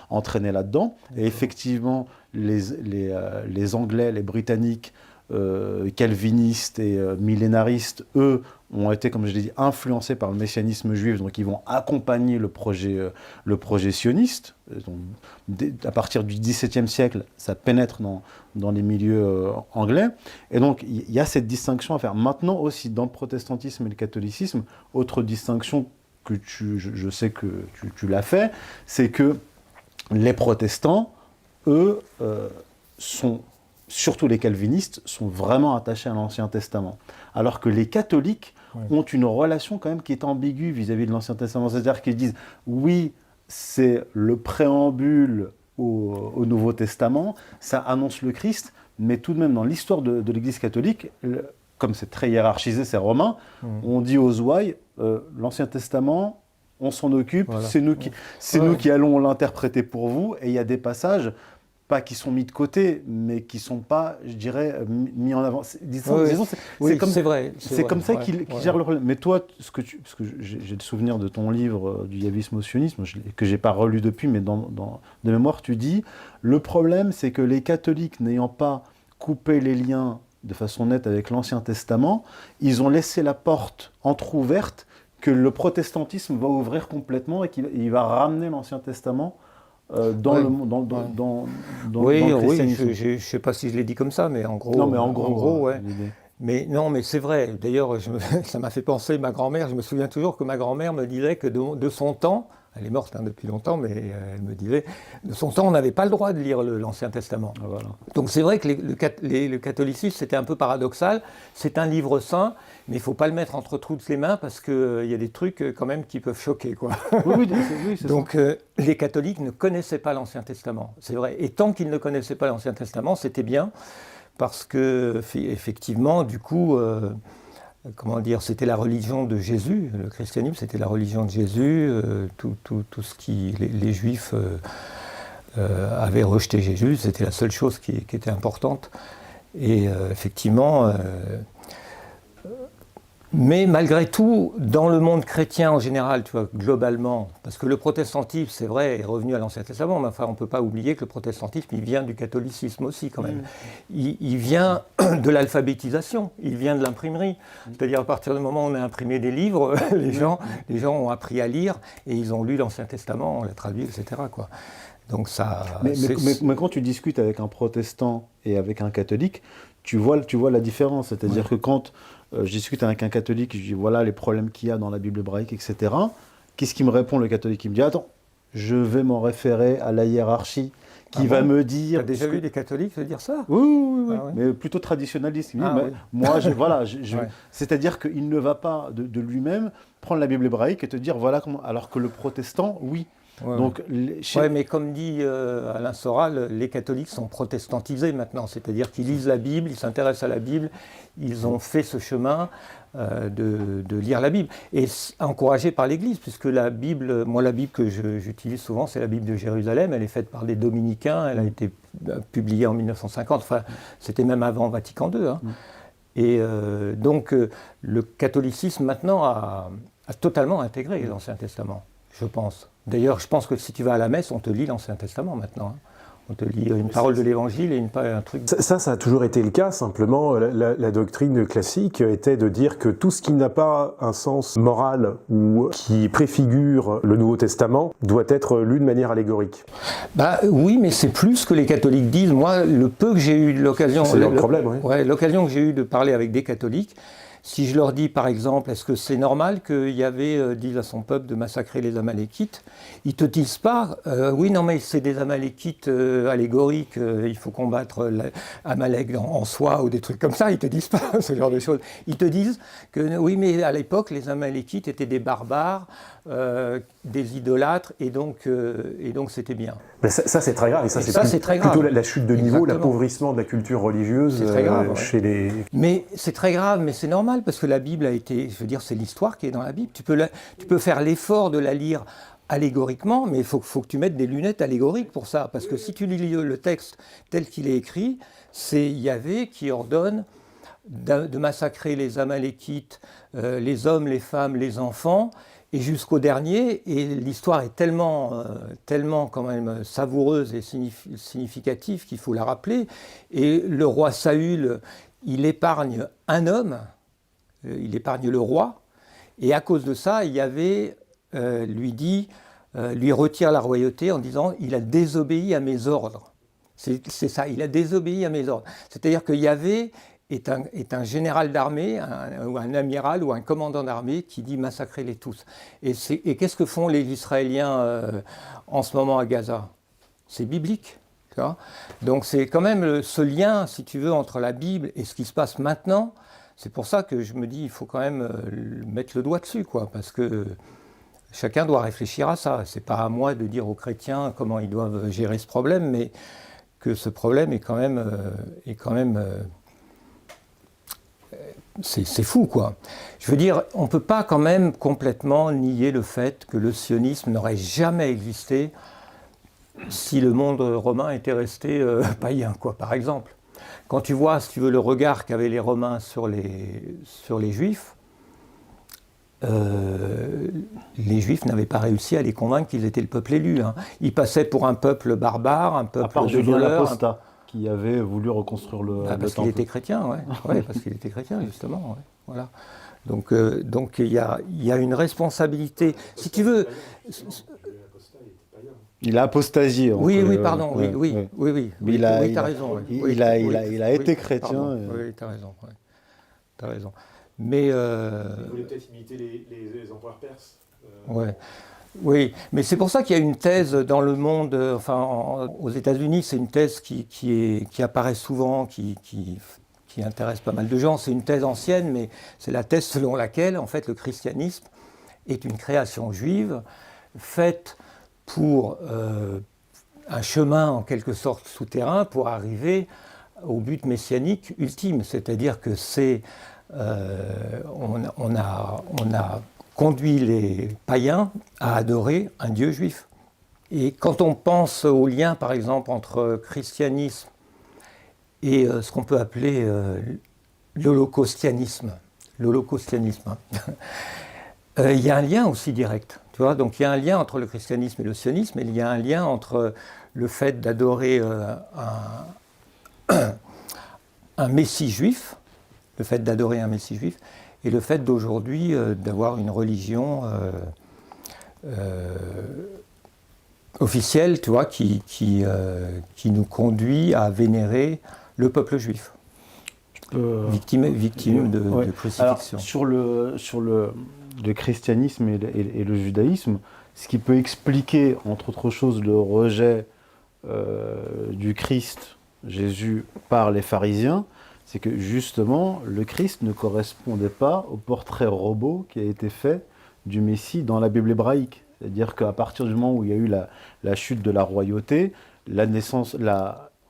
entraîner là-dedans. Et effectivement, les Anglais, les Britanniques, calvinistes et millénaristes, eux, ont été, comme je l'ai dit, influencés par le messianisme juif, donc ils vont accompagner le projet sioniste. Donc, à partir du XVIIe siècle, ça pénètre dans les milieux anglais. Et donc, il y a cette distinction à faire. Maintenant aussi, dans le protestantisme et le catholicisme, autre distinction que je sais que tu l'as fait, c'est que les protestants eux, surtout les calvinistes, sont vraiment attachés à l'Ancien Testament. Alors que les catholiques ont une relation quand même qui est ambiguë vis-à-vis de l'Ancien Testament. C'est-à-dire qu'ils disent, oui, c'est le préambule au Nouveau Testament, ça annonce le Christ, mais tout de même dans l'histoire de l'Église catholique, comme c'est très hiérarchisé, c'est romain, on dit aux ouailles, l'Ancien Testament, on s'en occupe, voilà. C'est nous qui allons l'interpréter pour vous, et il y a des passages, pas qui sont mis de côté, mais qui ne sont pas, je dirais, mis en avant. C'est vrai. C'est comme ça qu'ils gèrent le problème. Mais toi, parce que j'ai le souvenir de ton livre du yavisme au sionisme, que je n'ai pas relu depuis, mais de mémoire, tu dis, le problème, c'est que les catholiques, n'ayant pas coupé les liens de façon nette avec l'Ancien Testament, ils ont laissé la porte entrouverte que le protestantisme va ouvrir complètement et qu'il va ramener l'Ancien Testament dans le christianisme. Je ne sais pas si je l'ai dit comme ça, mais en gros... Non, mais en gros, ouais. Mais non, mais c'est vrai. D'ailleurs, ça m'a fait penser, ma grand-mère, je me souviens toujours que ma grand-mère me disait que de son temps, elle est morte depuis longtemps, mais elle me disait, de son temps, on n'avait pas le droit de lire l'Ancien Testament. Ah, voilà. Donc c'est vrai que le catholicisme, c'était un peu paradoxal. C'est un livre saint, mais il ne faut pas le mettre entre toutes les mains parce qu'il y a des trucs quand même qui peuvent choquer, quoi. Oui, c'est donc les catholiques ne connaissaient pas l'Ancien Testament, c'est vrai. Et tant qu'ils ne connaissaient pas l'Ancien Testament, c'était bien, parce que effectivement, du coup, comment dire, c'était la religion de Jésus. Le christianisme, c'était la religion de Jésus. Tout ce qui les Juifs avaient rejeté Jésus, c'était la seule chose qui était importante. Et effectivement. Mais malgré tout, dans le monde chrétien en général, tu vois, globalement, parce que le protestantisme, c'est vrai, est revenu à l'Ancien Testament, mais enfin, on ne peut pas oublier que le protestantisme, il vient du catholicisme aussi, quand même. Il vient de l'alphabétisation, il vient de l'imprimerie. C'est-à-dire, à partir du moment où on a imprimé des livres, les gens ont appris à lire, et ils ont lu l'Ancien Testament, on l'a traduit, etc., quoi. Donc ça... Mais quand tu discutes avec un protestant et avec un catholique, tu vois la différence. C'est-à-dire que quand je discute avec un catholique, je dis voilà les problèmes qu'il y a dans la Bible hébraïque, etc. Qu'est-ce qu'il me répond, le catholique? Il me dit attends, je vais m'en référer à la hiérarchie qui va me dire... Tu as déjà vu des catholiques te dire ça? Oui. Ah, ouais. Mais plutôt traditionnaliste. Il me dit, moi, c'est-à-dire qu'il ne va pas de lui-même prendre la Bible hébraïque et te dire voilà comment... Alors que le protestant, oui. Donc, mais comme dit Alain Soral, les catholiques sont protestantisés maintenant, c'est-à-dire qu'ils lisent la Bible, ils s'intéressent à la Bible, ils ont fait ce chemin de lire la Bible, et encouragés par l'Église, puisque la Bible, moi la Bible que j'utilise souvent, c'est la Bible de Jérusalem, elle est faite par des dominicains, elle a été publiée en 1950, enfin c'était même avant Vatican II, hein. Et donc le catholicisme maintenant a totalement intégré l'Ancien Testament, je pense. D'ailleurs, je pense que si tu vas à la messe, on te lit l'Ancien Testament maintenant. Hein. On te lit une parole de l'Évangile et un truc... Ça a toujours été le cas, simplement. La doctrine classique était de dire que tout ce qui n'a pas un sens moral ou qui préfigure le Nouveau Testament doit être lu de manière allégorique. Bah oui, mais c'est plus ce que les catholiques disent. Moi, le peu que j'ai eu l'occasion... C'est le problème, oui. Ouais, l'occasion que j'ai eu de parler avec des catholiques, si je leur dis, par exemple, est-ce que c'est normal qu'il y avait, disent à son peuple, de massacrer les Amalékites, ils ne te disent pas, oui, non, mais c'est des Amalékites allégoriques, il faut combattre Amalek en soi, ou des trucs comme ça, ils ne te disent pas ce genre de choses. Ils te disent que, oui, mais à l'époque, les Amalékites étaient des barbares, des idolâtres, et donc c'était bien. Mais ça c'est très grave, et ça c'est plutôt la chute de niveau, l'appauvrissement de la culture religieuse chez les... Mais c'est très grave, mais c'est normal, parce que la Bible a été, je veux dire, c'est l'histoire qui est dans la Bible. Tu peux faire l'effort de la lire allégoriquement, mais il faut que tu mettes des lunettes allégoriques pour ça, parce que si tu lis le texte tel qu'il est écrit, c'est Yahvé qui ordonne de massacrer les Amalékites, les hommes, les femmes, les enfants, et jusqu'au dernier, et l'histoire est tellement quand même savoureuse et significative qu'il faut la rappeler. Et le roi Saül, il épargne un homme, il épargne le roi, et à cause de ça, Yahvé lui retire la royauté en disant « il a désobéi à mes ordres ». C'est ça, il a désobéi à mes ordres. C'est-à-dire que Yahvé est un général d'armée, ou un amiral, ou un commandant d'armée qui dit massacrez-les tous. Et qu'est-ce que font les Israéliens en ce moment à Gaza? C'est biblique. Tu vois, donc c'est quand même ce lien, si tu veux, entre la Bible et ce qui se passe maintenant. C'est pour ça que je me dis, il faut quand même mettre le doigt dessus, quoi, parce que chacun doit réfléchir à ça. C'est pas à moi de dire aux chrétiens comment ils doivent gérer ce problème, mais que ce problème est quand même, c'est fou, quoi. Je veux dire, on ne peut pas quand même complètement nier le fait que le sionisme n'aurait jamais existé si le monde romain était resté païen, quoi, par exemple. Quand tu vois, si tu veux, le regard qu'avaient les Romains sur les Juifs, les Juifs n'avaient pas réussi à les convaincre qu'ils étaient le peuple élu. Hein. Ils passaient pour un peuple barbare, un peuple de voleurs. Qui avait voulu reconstruire le parce temple. qu'il était chrétien, ouais. Ouais, parce qu'il était chrétien, justement. Ouais. Voilà. Donc il y a une responsabilité. Si tu veux... Il a apostasié. Oui, pardon, oui. Tu as raison. Il a été chrétien. Oui, tu as raison. Ouais. Tu as raison. Mais... Il voulait peut-être imiter les empereurs perses. Ouais. Oui, mais c'est pour ça qu'il y a une thèse dans le monde, aux États-Unis, c'est une thèse qui apparaît souvent, qui intéresse pas mal de gens. C'est une thèse ancienne, mais c'est la thèse selon laquelle, en fait, le christianisme est une création juive faite pour un chemin, en quelque sorte, souterrain pour arriver au but messianique ultime. C'est-à-dire que on a conduit les païens à adorer un Dieu juif. Et quand on pense au lien, par exemple, entre christianisme et ce qu'on peut appeler l'holocaustianisme, il y a un lien aussi direct. Tu vois, donc il y a un lien entre le christianisme et le sionisme, et il y a un lien entre le fait d'adorer un messie juif, et le fait d'aujourd'hui d'avoir une religion officielle, tu vois, qui nous conduit à vénérer le peuple juif, victime de crucifixion. Alors, sur le christianisme et le judaïsme, ce qui peut expliquer, entre autres choses, le rejet du Christ, Jésus, par les pharisiens, c'est que justement, le Christ ne correspondait pas au portrait robot qui a été fait du Messie dans la Bible hébraïque. C'est-à-dire qu'à partir du moment où il y a eu la chute de la royauté, la naissance,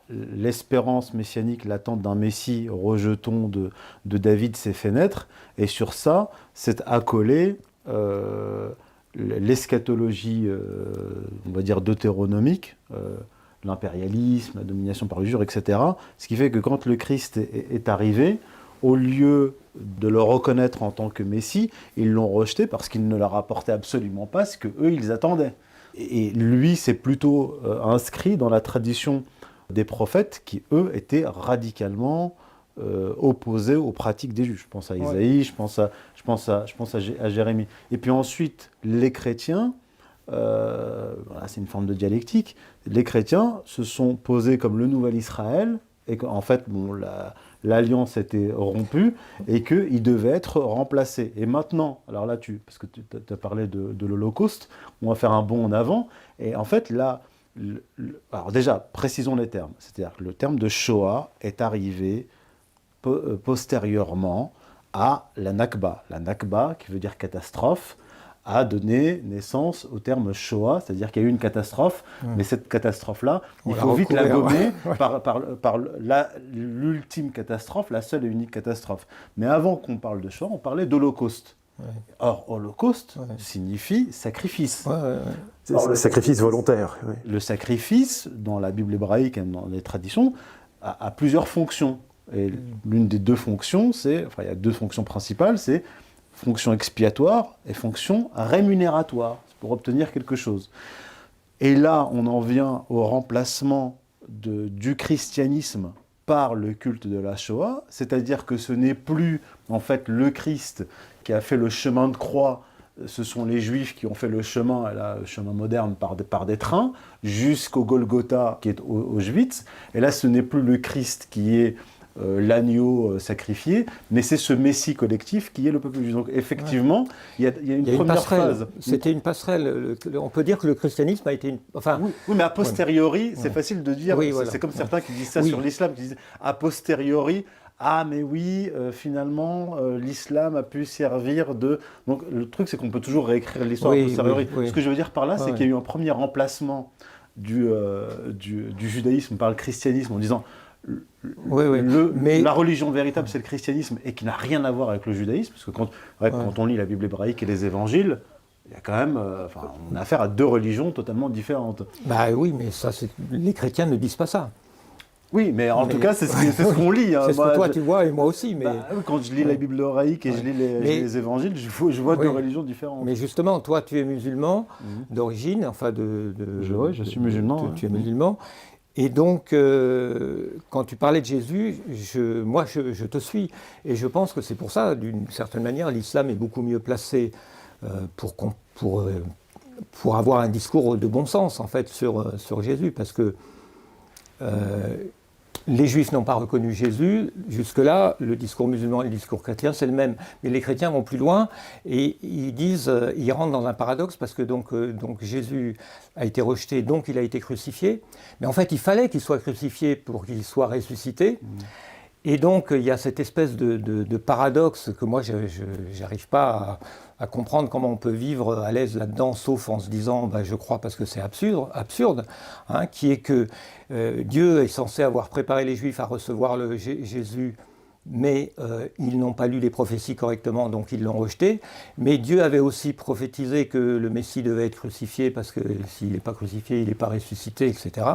l'espérance messianique, l'attente d'un Messie rejeton de David s'est fait naître, et sur ça, c'est accolé l'eschatologie, on va dire, deutéronomique, l'impérialisme, la domination par l'usure, etc. Ce qui fait que quand le Christ est arrivé, au lieu de le reconnaître en tant que Messie, ils l'ont rejeté parce qu'il ne leur apportait absolument pas ce qu'eux, ils attendaient. Et lui, c'est plutôt inscrit dans la tradition des prophètes qui, eux, étaient radicalement opposés aux pratiques des Juifs. Je pense à Isaïe, je pense à Jérémie. Et puis ensuite, les chrétiens, c'est une forme de dialectique, les chrétiens se sont posés comme le nouvel Israël, et qu'en fait, l'alliance était rompue, et qu'ils devaient être remplacés. Et maintenant, alors là, parce que tu as parlé de l'Holocauste, on va faire un bond en avant, et en fait, là, alors déjà, précisons les termes, c'est-à-dire que le terme de Shoah est arrivé postérieurement à la Nakba. La Nakba, qui veut dire catastrophe, a donné naissance au terme Shoah, c'est-à-dire qu'il y a eu une catastrophe, mais cette catastrophe-là, il faut vite la gommer par l'ultime catastrophe, la seule et unique catastrophe. Mais avant qu'on parle de Shoah, on parlait d'Holocauste. Ouais. Or, Holocauste signifie sacrifice. Or, le sacrifice volontaire. Oui. Le sacrifice, dans la Bible hébraïque et dans les traditions, a plusieurs fonctions. Et l'une des deux fonctions, il y a deux fonctions principales, c'est fonction expiatoire et fonction rémunératoire, pour obtenir quelque chose. Et là, on en vient au remplacement du christianisme par le culte de la Shoah, c'est-à-dire que ce n'est plus en fait le Christ qui a fait le chemin de croix, ce sont les Juifs qui ont fait le chemin, le chemin moderne par des trains, jusqu'au Golgotha qui est Auschwitz, et là ce n'est plus le Christ qui est l'agneau sacrifié, mais c'est ce Messie collectif qui est le peuple juif. Donc effectivement, il y a une première phase. C'était une passerelle. On peut dire que le christianisme a été une... Enfin, oui, mais a posteriori, c'est facile de dire, c'est comme certains qui disent ça sur l'islam, qui disent a posteriori, ah mais oui, finalement, l'islam a pu servir de... Donc le truc, c'est qu'on peut toujours réécrire l'histoire a posteriori. Ce que je veux dire par là, c'est qu'il y a eu un premier remplacement du judaïsme par le christianisme en disant la religion véritable c'est le christianisme et qui n'a rien à voir avec le judaïsme, parce que quand on lit la Bible hébraïque et les évangiles, il y a quand même, on a affaire à deux religions totalement différentes. Bah oui, mais ça, les chrétiens ne disent pas ça. Oui, mais en tout cas, c'est ce qu'on lit. C'est ce que toi tu vois et moi aussi. Mais... quand je lis la Bible hébraïque et je lis les évangiles, je vois deux religions différentes. Mais justement, toi, tu es musulman d'origine, enfin je suis musulman. Tu es musulman. Et donc, quand tu parlais de Jésus, je te suis. Et je pense que c'est pour ça, d'une certaine manière, l'islam est beaucoup mieux placé pour avoir un discours de bon sens, en fait, sur Jésus. Parce que les Juifs n'ont pas reconnu Jésus. Jusque-là, le discours musulman et le discours chrétien, c'est le même. Mais les chrétiens vont plus loin et ils rentrent dans un paradoxe parce que donc Jésus a été rejeté, donc il a été crucifié. Mais en fait, il fallait qu'il soit crucifié pour qu'il soit ressuscité. Et donc, il y a cette espèce de paradoxe que moi, je n'arrive pas à comprendre comment on peut vivre à l'aise là-dedans, sauf en se disant je crois parce que c'est absurde, hein, qui est que Dieu est censé avoir préparé les Juifs à recevoir Jésus, mais ils n'ont pas lu les prophéties correctement, donc ils l'ont rejeté. Mais Dieu avait aussi prophétisé que le Messie devait être crucifié, parce que s'il n'est pas crucifié, il n'est pas ressuscité, etc.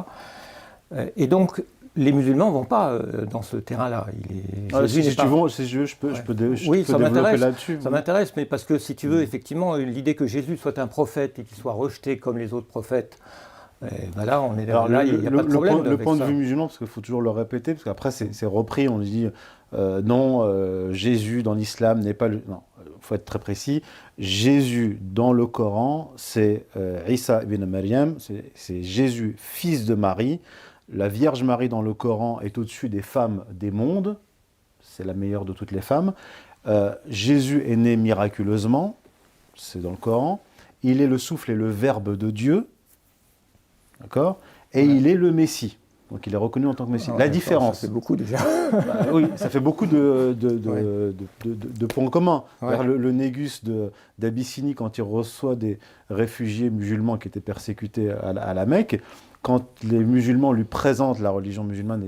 Et donc, les musulmans ne vont pas dans ce terrain-là. Si je peux développer là-dessus. Ça m'intéresse, mais parce que si tu veux, effectivement, l'idée que Jésus soit un prophète et qu'il soit rejeté comme les autres prophètes, là, on est là, il n'y a pas de problème. Le point de vue musulman, parce qu'il faut toujours le répéter, parce qu'après c'est repris, on dit non, Jésus dans l'islam n'est pas le... Non, il faut être très précis. Jésus dans le Coran, c'est Isa ibn Maryam, c'est Jésus, fils de Marie. La Vierge Marie dans le Coran est au-dessus des femmes des mondes, c'est la meilleure de toutes les femmes. Jésus est né miraculeusement, c'est dans le Coran. Il est le souffle et le verbe de Dieu, d'accord ? Et il est le Messie, donc il est reconnu en tant que Messie. La différence... Ça fait beaucoup déjà. Oui, ça fait beaucoup de points communs. Vers le Négus d'Abyssinie, quand il reçoit des réfugiés musulmans qui étaient persécutés à la Mecque, quand les musulmans lui présentent la religion musulmane,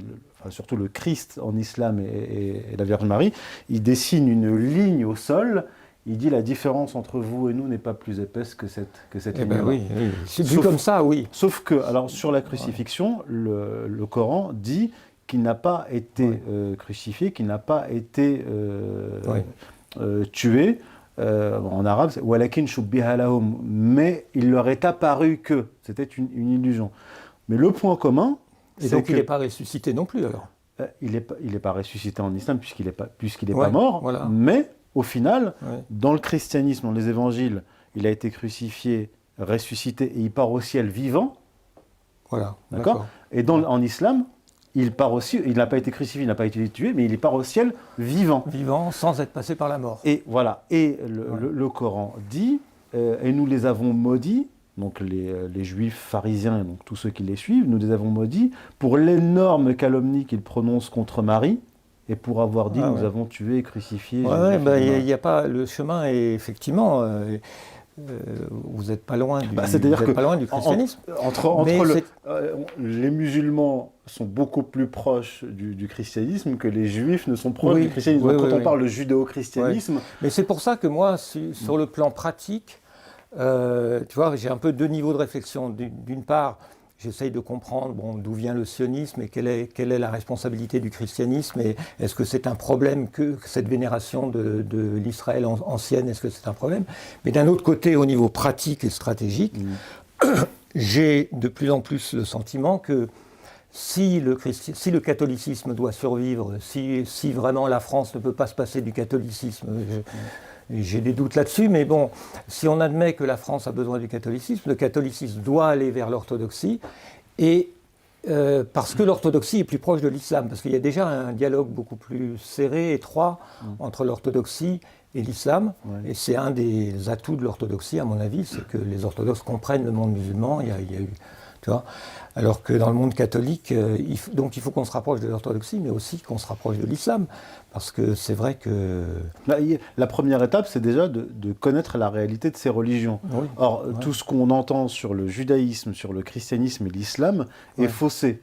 surtout le Christ en islam et la Vierge Marie, il dessine une ligne au sol, il dit la différence entre vous et nous n'est pas plus épaisse que cette ligne. Oui. Vu comme ça, oui. Sauf que, alors sur la crucifixion, le Coran dit qu'il n'a pas été crucifié, qu'il n'a pas été tué. En arabe, c'est walakin shubbiha lahum, mais il leur est apparu que c'était une illusion. Mais le point commun, et donc il n'est pas ressuscité non plus alors. Il n'est pas ressuscité en islam puisqu'il n'est pas mort. Voilà. Mais au final, dans le christianisme, dans les évangiles, il a été crucifié, ressuscité et il part au ciel vivant. Voilà. D'accord. Et en islam, il part aussi, il n'a pas été crucifié, il n'a pas été tué, mais il part au ciel vivant. Vivant, sans être passé par la mort. Et voilà. Et le Coran dit, et nous les avons maudits, donc les juifs pharisiens, et donc tous ceux qui les suivent, nous les avons maudits pour l'énorme calomnie qu'ils prononcent contre Marie, et pour avoir dit nous avons tué et crucifié. Il n'y a pas, le chemin est effectivement... vous n'êtes pas loin du christianisme. Les musulmans sont beaucoup plus proches du christianisme que les juifs ne sont proches du christianisme. Quand on parle de judéo-christianisme... Mais c'est pour ça que moi, sur le plan pratique, tu vois, j'ai un peu deux niveaux de réflexion. D'une part, j'essaye de comprendre d'où vient le sionisme et quelle est la responsabilité du christianisme, et est-ce que c'est un problème que cette vénération de l'Israël ancienne, est-ce que c'est un problème ? Mais d'un autre côté, au niveau pratique et stratégique, j'ai de plus en plus le sentiment que si le catholicisme doit survivre, si vraiment la France ne peut pas se passer du catholicisme, j'ai des doutes là-dessus, mais bon, si on admet que la France a besoin du catholicisme, le catholicisme doit aller vers l'orthodoxie, et Parce que l'orthodoxie est plus proche de l'islam, parce qu'il y a déjà un dialogue beaucoup plus serré, étroit, entre l'orthodoxie et l'islam, et c'est un des atouts de l'orthodoxie, à mon avis, c'est que les orthodoxes comprennent le monde musulman, il y a eu, tu vois, alors que dans le monde catholique, il faut qu'on se rapproche de l'orthodoxie, mais aussi qu'on se rapproche de l'islam, parce que c'est vrai que... La première étape, c'est déjà de connaître la réalité de ces religions. Oui. Or, tout ce qu'on entend sur le judaïsme, sur le christianisme et l'islam est faussé.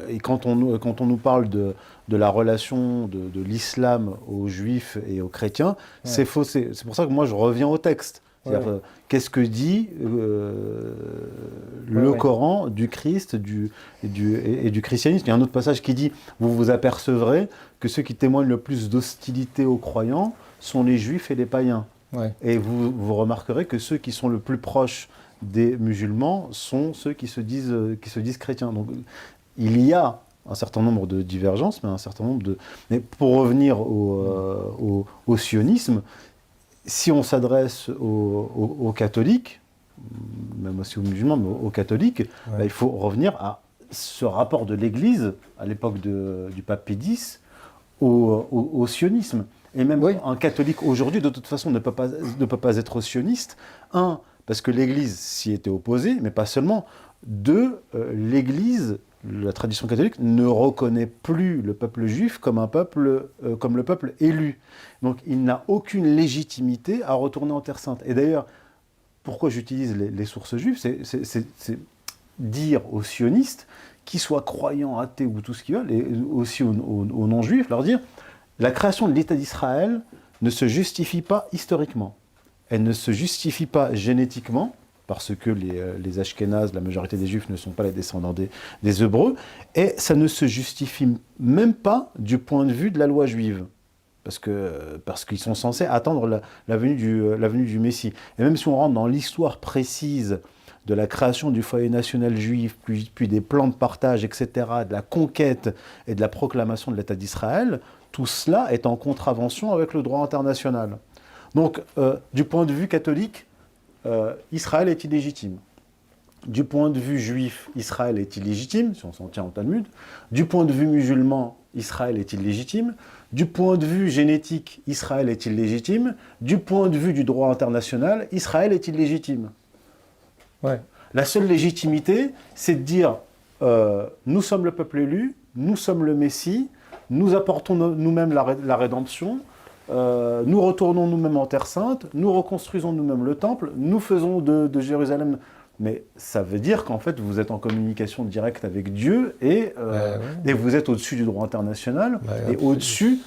Et quand on nous parle de la relation de l'islam aux juifs et aux chrétiens, c'est faussé. C'est pour ça que moi, je reviens au texte. C'est-à-dire, qu'est-ce que dit le Coran du Christ et du christianisme? Il y a un autre passage qui dit « Vous vous apercevrez que ceux qui témoignent le plus d'hostilité aux croyants sont les juifs et les païens. Et vous remarquerez que ceux qui sont le plus proches des musulmans sont ceux qui se disent chrétiens. » Donc, il y a un certain nombre de divergences, mais un certain nombre de... Mais pour revenir au sionisme, si on s'adresse aux catholiques, même aussi aux musulmans, mais aux catholiques, il faut revenir à ce rapport de l'Église, à l'époque du pape Pie X, au sionisme. Et même un catholique aujourd'hui, de toute façon, ne peut pas être sioniste. Un, parce que l'Église s'y était opposée, mais pas seulement. Deux, l'Église, la tradition catholique, ne reconnaît plus le peuple juif comme le peuple élu. Donc il n'a aucune légitimité à retourner en Terre Sainte. Et d'ailleurs, pourquoi j'utilise les sources juives, c'est dire aux sionistes, qu'ils soient croyants, athées ou tout ce qu'ils veulent, et aussi aux non-juifs, leur dire la création de l'État d'Israël ne se justifie pas historiquement. Elle ne se justifie pas génétiquement, parce que les Ashkénazes, la majorité des Juifs, ne sont pas les descendants des Hébreux, et ça ne se justifie même pas du point de vue de la loi juive, parce qu'ils sont censés attendre la venue du Messie. Et même si on rentre dans l'histoire précise de la création du foyer national juif, puis des plans de partage, etc., de la conquête et de la proclamation de l'État d'Israël, tout cela est en contravention avec le droit international. Donc, du point de vue catholique, Israël est illégitime. Du point de vue juif, Israël est illégitime, si on s'en tient au Talmud. Du point de vue musulman, Israël est illégitime. Du point de vue génétique, Israël est illégitime. Du point de vue du droit international, Israël est illégitime. La seule légitimité, c'est de dire nous sommes le peuple élu, nous sommes le Messie, nous apportons nous-mêmes la rédemption, nous retournons nous-mêmes en Terre Sainte, nous reconstruisons nous-mêmes le temple, nous faisons de Jérusalem... Mais ça veut dire qu'en fait, vous êtes en communication directe avec Dieu et vous êtes au-dessus du droit international et au-dessus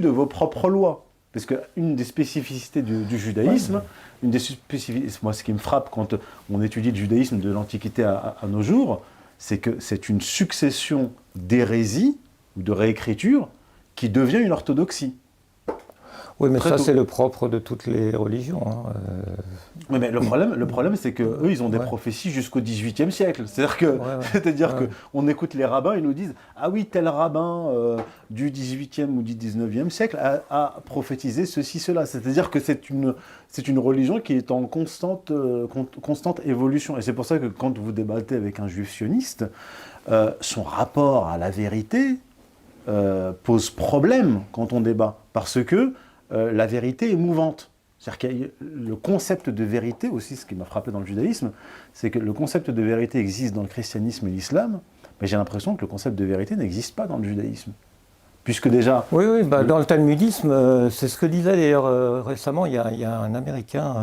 de vos propres lois. Parce qu'une des spécificités du judaïsme, moi ce qui me frappe quand on étudie le judaïsme de l'Antiquité à nos jours, c'est que c'est une succession d'hérésies ou de réécritures qui devient une orthodoxie. Oui, mais ça, c'est le propre de toutes les religions. Oui, mais le problème, c'est qu'eux, ils ont des prophéties jusqu'au XVIIIe siècle. C'est-à-dire qu'on écoute les rabbins, ils nous disent « Ah oui, tel rabbin du XVIIIe ou du XIXe siècle a prophétisé ceci, cela. » C'est-à-dire que c'est une religion qui est en constante évolution. Et c'est pour ça que quand vous débattez avec un juif sioniste, son rapport à la vérité pose problème quand on débat. Parce que la vérité est mouvante. C'est-à-dire que le concept de vérité, aussi ce qui m'a frappé dans le judaïsme, c'est que le concept de vérité existe dans le christianisme et l'islam, mais j'ai l'impression que le concept de vérité n'existe pas dans le judaïsme. Puisque déjà... Oui, dans le talmudisme, c'est ce que disait d'ailleurs récemment, il y a un Américain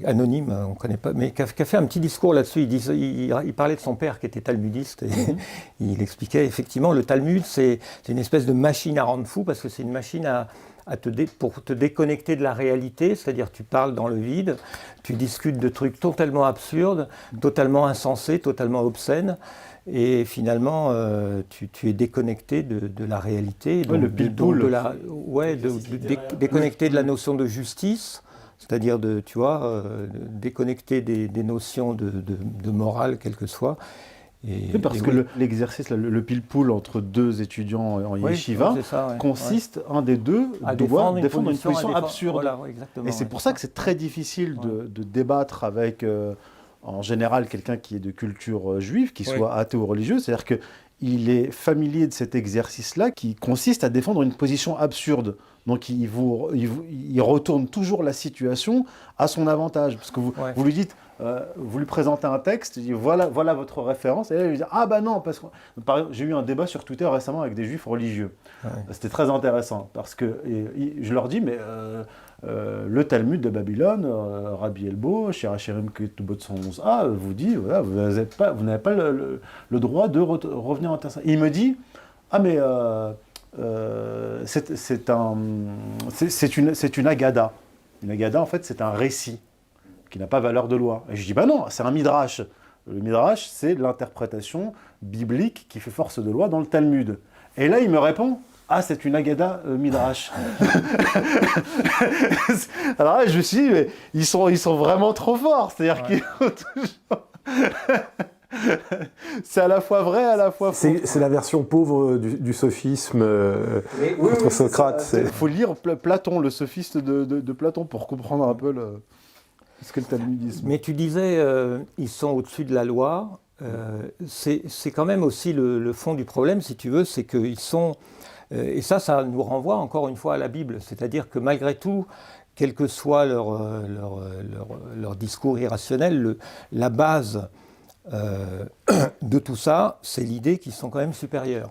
anonyme, on ne connaît pas, mais qui a fait un petit discours là-dessus. Il parlait de son père qui était talmudiste, et il expliquait effectivement le Talmud, c'est une espèce de machine à rendre fou, parce que c'est une machine pour te déconnecter de la réalité, c'est-à-dire tu parles dans le vide, tu discutes de trucs totalement absurdes, totalement insensés, totalement obscènes, et finalement tu es déconnecté de la réalité, déconnecté de la notion de justice, c'est-à-dire déconnecté des notions de morale, quelle que soit. Parce que l'exercice, le pile-poule entre deux étudiants en yeshiva, consiste, un des deux doit défendre une position absurde. Voilà, et c'est pour ça que c'est très difficile de débattre avec en général quelqu'un qui est de culture juive, qui soit athée ou religieux, c'est-à-dire qu'il est familier de cet exercice-là qui consiste à défendre une position absurde. Donc il retourne toujours la situation à son avantage. Parce que vous lui dites, vous lui présentez un texte, il dit voilà votre référence, et là il lui dit ah bah non, parce que par exemple, j'ai eu un débat sur Twitter récemment avec des juifs religieux. C'était très intéressant parce que je leur dis mais le Talmud de Babylone, Rabbi Elbo, Shir Hachirim Ketubot 111a, vous dit voilà, vous n'avez pas le droit de revenir en terre. Il me dit ah mais c'est une agada. Une agada, en fait, c'est un récit qui n'a pas valeur de loi. Et je dis, bah non, c'est un midrash. Le midrash, c'est l'interprétation biblique qui fait force de loi dans le Talmud. Et là, il me répond, ah, c'est une agada midrash. Alors là, je me suis dit, mais ils sont vraiment trop forts. C'est-à-dire qu'ils ont toujours... C'est à la fois vrai, à la fois faux. C'est la version pauvre du sophisme contre Socrate. Il faut lire Platon, le sophiste de Platon, pour comprendre un peu ce qu'est le talmudisme. Mais tu disais, ils sont au-dessus de la loi. C'est quand même aussi le fond du problème, si tu veux, c'est qu'ils sont... et ça nous renvoie encore une fois à la Bible. C'est-à-dire que malgré tout, quel que soit leur discours irrationnel, la base... de tout ça, c'est l'idée qu'ils sont quand même supérieurs.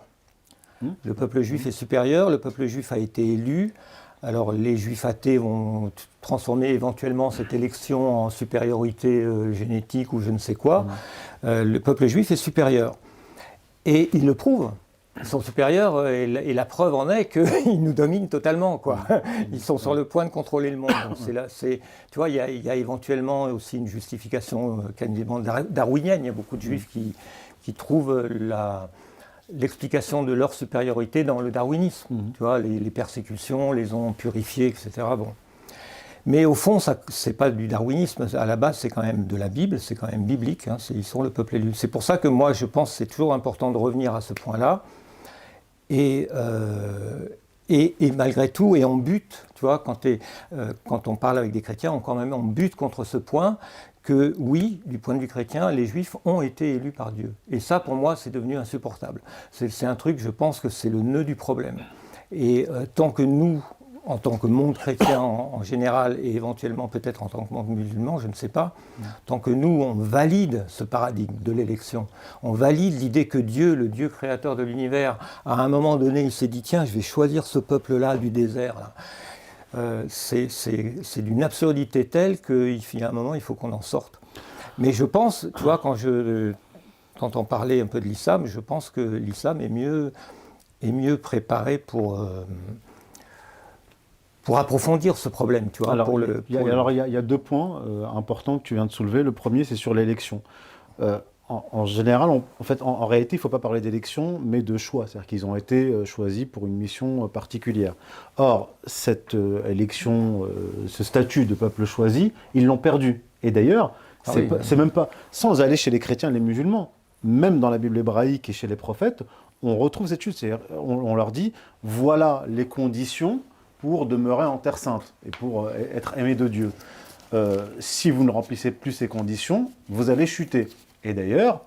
Le peuple juif est supérieur, le peuple juif a été élu. Alors les juifs athées vont transformer éventuellement cette élection en supériorité génétique ou je ne sais quoi. Le peuple juif est supérieur. Et ils le prouvent. Ils sont supérieurs et la preuve en est qu'ils nous dominent totalement, quoi. Ils sont sur le point de contrôler le monde. Donc tu vois, il y a éventuellement aussi une justification quasiment darwinienne. Il y a beaucoup de juifs qui trouvent l'explication de leur supériorité dans le darwinisme. Tu vois, les persécutions les ont purifiés, etc. Bon. Mais au fond, ce n'est pas du darwinisme. À la base, c'est quand même de la Bible, c'est quand même biblique. Hein, ils sont le peuple élu. C'est pour ça que moi, je pense que c'est toujours important de revenir à ce point-là. Et malgré tout, et on bute, tu vois, quand on parle avec des chrétiens, on bute contre ce point que oui, du point de vue chrétien, les juifs ont été élus par Dieu. Et ça, pour moi, c'est devenu insupportable. C'est un truc, je pense que c'est le nœud du problème. Et tant que nous, en tant que monde chrétien en général, et éventuellement peut-être en tant que monde musulman, je ne sais pas, tant que nous, on valide ce paradigme de l'élection, on valide l'idée que Dieu, le Dieu créateur de l'univers, à un moment donné, il s'est dit, tiens, je vais choisir ce peuple-là du désert, là. C'est d'une absurdité telle qu'il y a un moment, il faut qu'on en sorte. Mais je pense, tu vois, quand je t'entends parler un peu de l'islam, je pense que l'islam est mieux préparé pour approfondir ce problème, tu vois. Alors, il y a deux points importants que tu viens de soulever. Le premier, c'est sur l'élection. En général, en réalité, il ne faut pas parler d'élection, mais de choix. C'est-à-dire qu'ils ont été choisis pour une mission particulière. Or, cette élection, ce statut de peuple choisi, ils l'ont perdu. Et d'ailleurs, c'est même pas... Sans aller chez les chrétiens et les musulmans, même dans la Bible hébraïque et chez les prophètes, on retrouve cette chute. C'est-à-dire, on leur dit, voilà les conditions pour demeurer en Terre Sainte et pour être aimé de Dieu. Si vous ne remplissez plus ces conditions, vous allez chuter. Et d'ailleurs,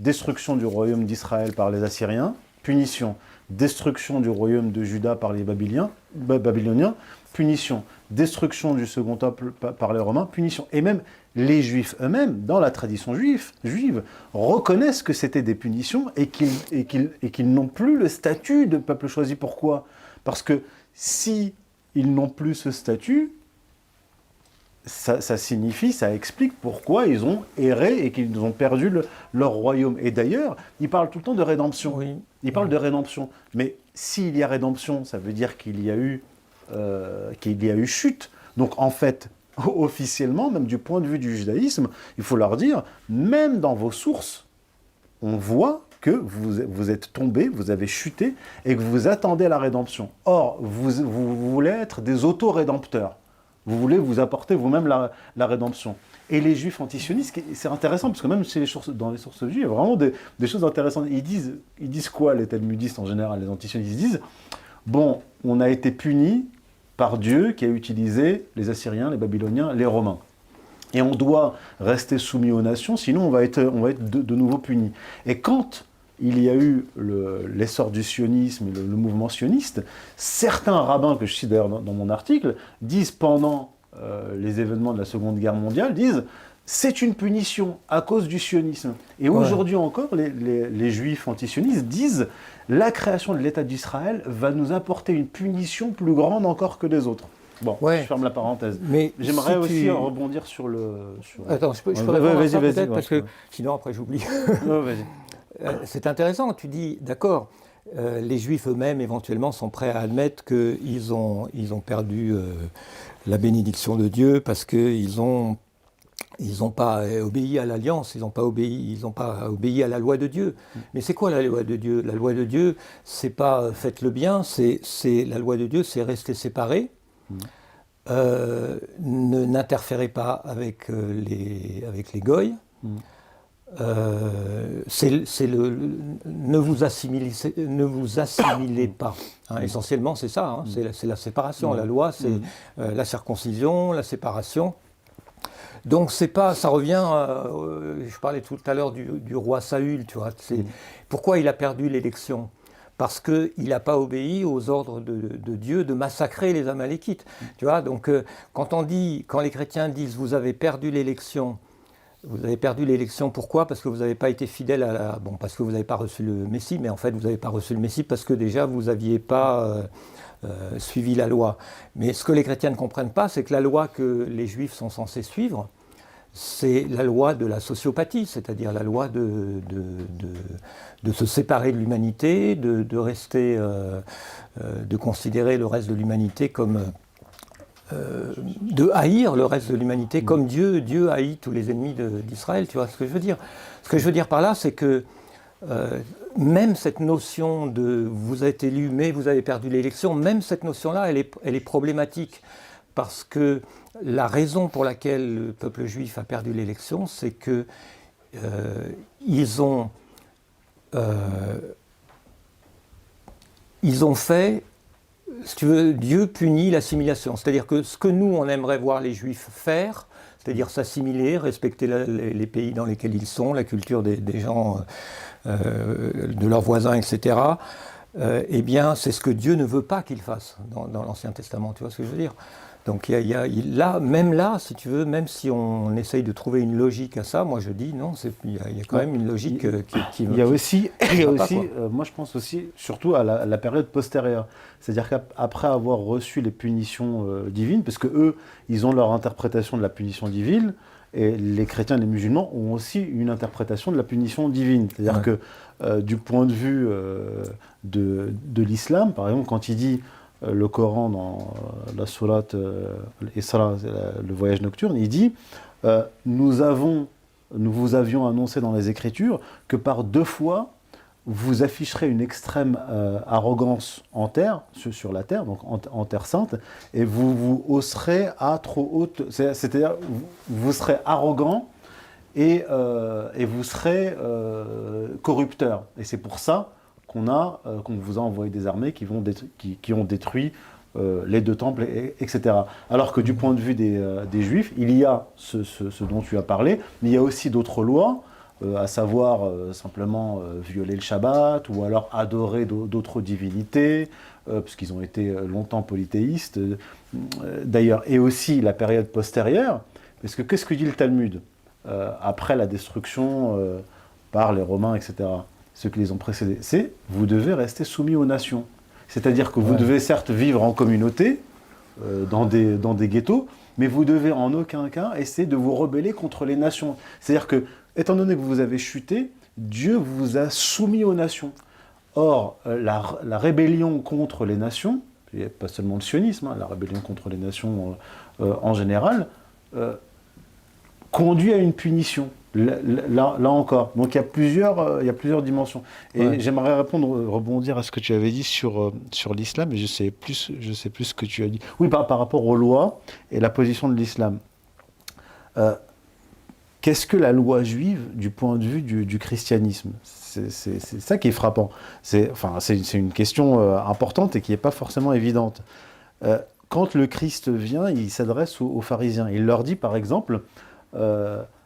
destruction du royaume d'Israël par les Assyriens, punition. Destruction du royaume de Juda par les Babyloniens, punition. Destruction du second temple par les Romains, punition. Et même les Juifs eux-mêmes, dans la tradition juive, reconnaissent que c'était des punitions et qu'ils n'ont plus le statut de peuple choisi. Pourquoi ? Parce que si ils n'ont plus ce statut, ça signifie, ça explique pourquoi ils ont erré et qu'ils ont perdu leur royaume. Et d'ailleurs, ils parlent tout le temps de rédemption. Oui. Ils parlent de rédemption. Mais s'il y a rédemption, ça veut dire qu'il y a eu chute. Donc en fait, officiellement, même du point de vue du judaïsme, il faut leur dire, même dans vos sources, on voit que vous êtes tombé, vous avez chuté et que vous attendez la rédemption. Or, vous voulez être des auto-rédempteurs. Vous voulez vous apporter vous-même la rédemption. Et les juifs antisionistes, c'est intéressant, parce que même dans les sources juives, il y a vraiment des choses intéressantes. Ils disent quoi, les talmudistes en général, les antisionistes ? Ils disent, bon, on a été punis par Dieu qui a utilisé les Assyriens, les Babyloniens, les Romains. Et on doit rester soumis aux nations, sinon on va être de nouveau puni. Et quand il y a eu l'essor du sionisme, le mouvement sioniste, certains rabbins, que je cite d'ailleurs dans mon article, disent pendant les événements de la Seconde Guerre mondiale, disent c'est une punition à cause du sionisme. Et aujourd'hui encore, les juifs antisionistes disent la création de l'État d'Israël va nous apporter une punition plus grande encore que les autres. Bon, je ferme la parenthèse. Mais j'aimerais aussi rebondir sur le... Attends, je peux répondre à ça peut-être, parce que sinon après j'oublie. Vas-y. C'est intéressant, tu dis, d'accord, les Juifs eux-mêmes éventuellement sont prêts à admettre qu'ils ont perdu la bénédiction de Dieu parce qu'ils n'ont pas obéi à l'alliance, ils n'ont pas obéi à la loi de Dieu. Mais c'est quoi la loi de Dieu? La loi de Dieu, c'est pas faites le bien, la loi de Dieu, c'est rester séparés. N'interférez pas avec les goïs. Ne vous assimilez pas. Essentiellement, c'est ça. C'est la séparation. La loi, c'est la circoncision, la séparation. Donc c'est pas, ça revient. Je parlais tout à l'heure du roi Saül. Tu vois. Pourquoi il a perdu l'élection? Parce qu'il n'a pas obéi aux ordres de Dieu de massacrer les Amalékites. Tu vois. Donc quand les chrétiens disent vous avez perdu l'élection. Vous avez perdu l'élection, pourquoi? Parce que vous n'avez pas été fidèle parce que vous n'avez pas reçu le Messie, mais en fait vous n'avez pas reçu le Messie parce que déjà vous n'aviez pas suivi la loi. Mais ce que les chrétiens ne comprennent pas, c'est que la loi que les Juifs sont censés suivre, c'est la loi de la sociopathie, c'est-à-dire la loi de se séparer de l'humanité, de rester, de considérer le reste de l'humanité comme... de haïr le reste de l'humanité comme Dieu haït tous les ennemis d'Israël, tu vois ce que je veux dire. Ce que je veux dire par là, c'est que même cette notion de vous êtes élu mais vous avez perdu l'élection, même cette notion-là, elle est problématique parce que la raison pour laquelle le peuple juif a perdu l'élection, c'est que ils ont fait, si tu veux, Dieu punit l'assimilation. C'est-à-dire que ce que nous, on aimerait voir les Juifs faire, c'est-à-dire s'assimiler, respecter les pays dans lesquels ils sont, la culture des gens, de leurs voisins, etc., eh bien, c'est ce que Dieu ne veut pas qu'ils fassent dans l'Ancien Testament. Tu vois ce que je veux dire? Donc même là, si tu veux, même si on essaye de trouver une logique à ça, moi je dis non, il y a quand même une logique qui il y a aussi, moi je pense aussi, surtout à la période postérieure. C'est-à-dire qu'après avoir reçu les punitions divines, parce que eux, ils ont leur interprétation de la punition divine, et les chrétiens et les musulmans ont aussi une interprétation de la punition divine. C'est-à-dire que du point de vue de l'islam, par exemple, quand il dit le Coran dans la sourate Isra, le voyage nocturne, il dit nous vous avions annoncé dans les Écritures que par 2 fois vous afficherez une extrême arrogance en terre, sur la terre, donc en terre sainte, et vous hausserez à trop haute, c'est-à-dire vous serez arrogant et vous serez corrupteur. Et c'est pour ça qu'on vous a envoyé des armées qui ont détruit les 2 temples, etc. Alors que du point de vue des Juifs, il y a ce dont tu as parlé, mais il y a aussi d'autres lois, à savoir simplement violer le Shabbat, ou alors adorer d'autres divinités, puisqu'ils ont été longtemps polythéistes, d'ailleurs, et aussi la période postérieure, parce que qu'est-ce que dit le Talmud après la destruction par les Romains, etc., ceux qui les ont précédés, c'est « vous devez rester soumis aux nations ». C'est-à-dire que vous devez certes vivre en communauté, dans des ghettos, mais vous devez en aucun cas essayer de vous rebeller contre les nations. C'est-à-dire que, étant donné que vous avez chuté, Dieu vous a soumis aux nations. Or, la rébellion contre les nations, et pas seulement le sionisme, la rébellion contre les nations en général, conduit à une punition. Là encore. Donc il y a plusieurs dimensions. Et j'aimerais rebondir à ce que tu avais dit sur l'islam, mais je sais plus ce que tu as dit. Oui, par rapport aux lois et la position de l'islam. Qu'est-ce que la loi juive du point de vue du christianisme? C'est ça qui est frappant. C'est une question importante et qui n'est pas forcément évidente. Quand le Christ vient, il s'adresse aux pharisiens. Il leur dit, par exemple,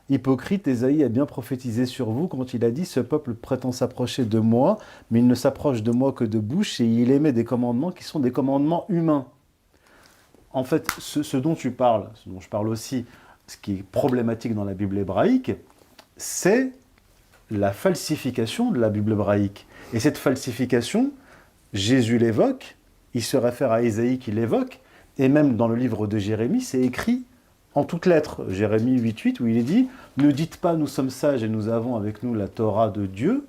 Hypocrite, Ésaïe a bien prophétisé sur vous quand il a dit « Ce peuple prétend s'approcher de moi, mais il ne s'approche de moi que de bouche, et il émet des commandements qui sont des commandements humains. » En fait, ce dont tu parles, ce dont je parle aussi, ce qui est problématique dans la Bible hébraïque, c'est la falsification de la Bible hébraïque. Et cette falsification, Jésus l'évoque, il se réfère à Ésaïe qui l'évoque, et même dans le livre de Jérémie, c'est écrit en toutes lettres, Jérémie 8.8, où il est dit « Ne dites pas, nous sommes sages et nous avons avec nous la Torah de Dieu,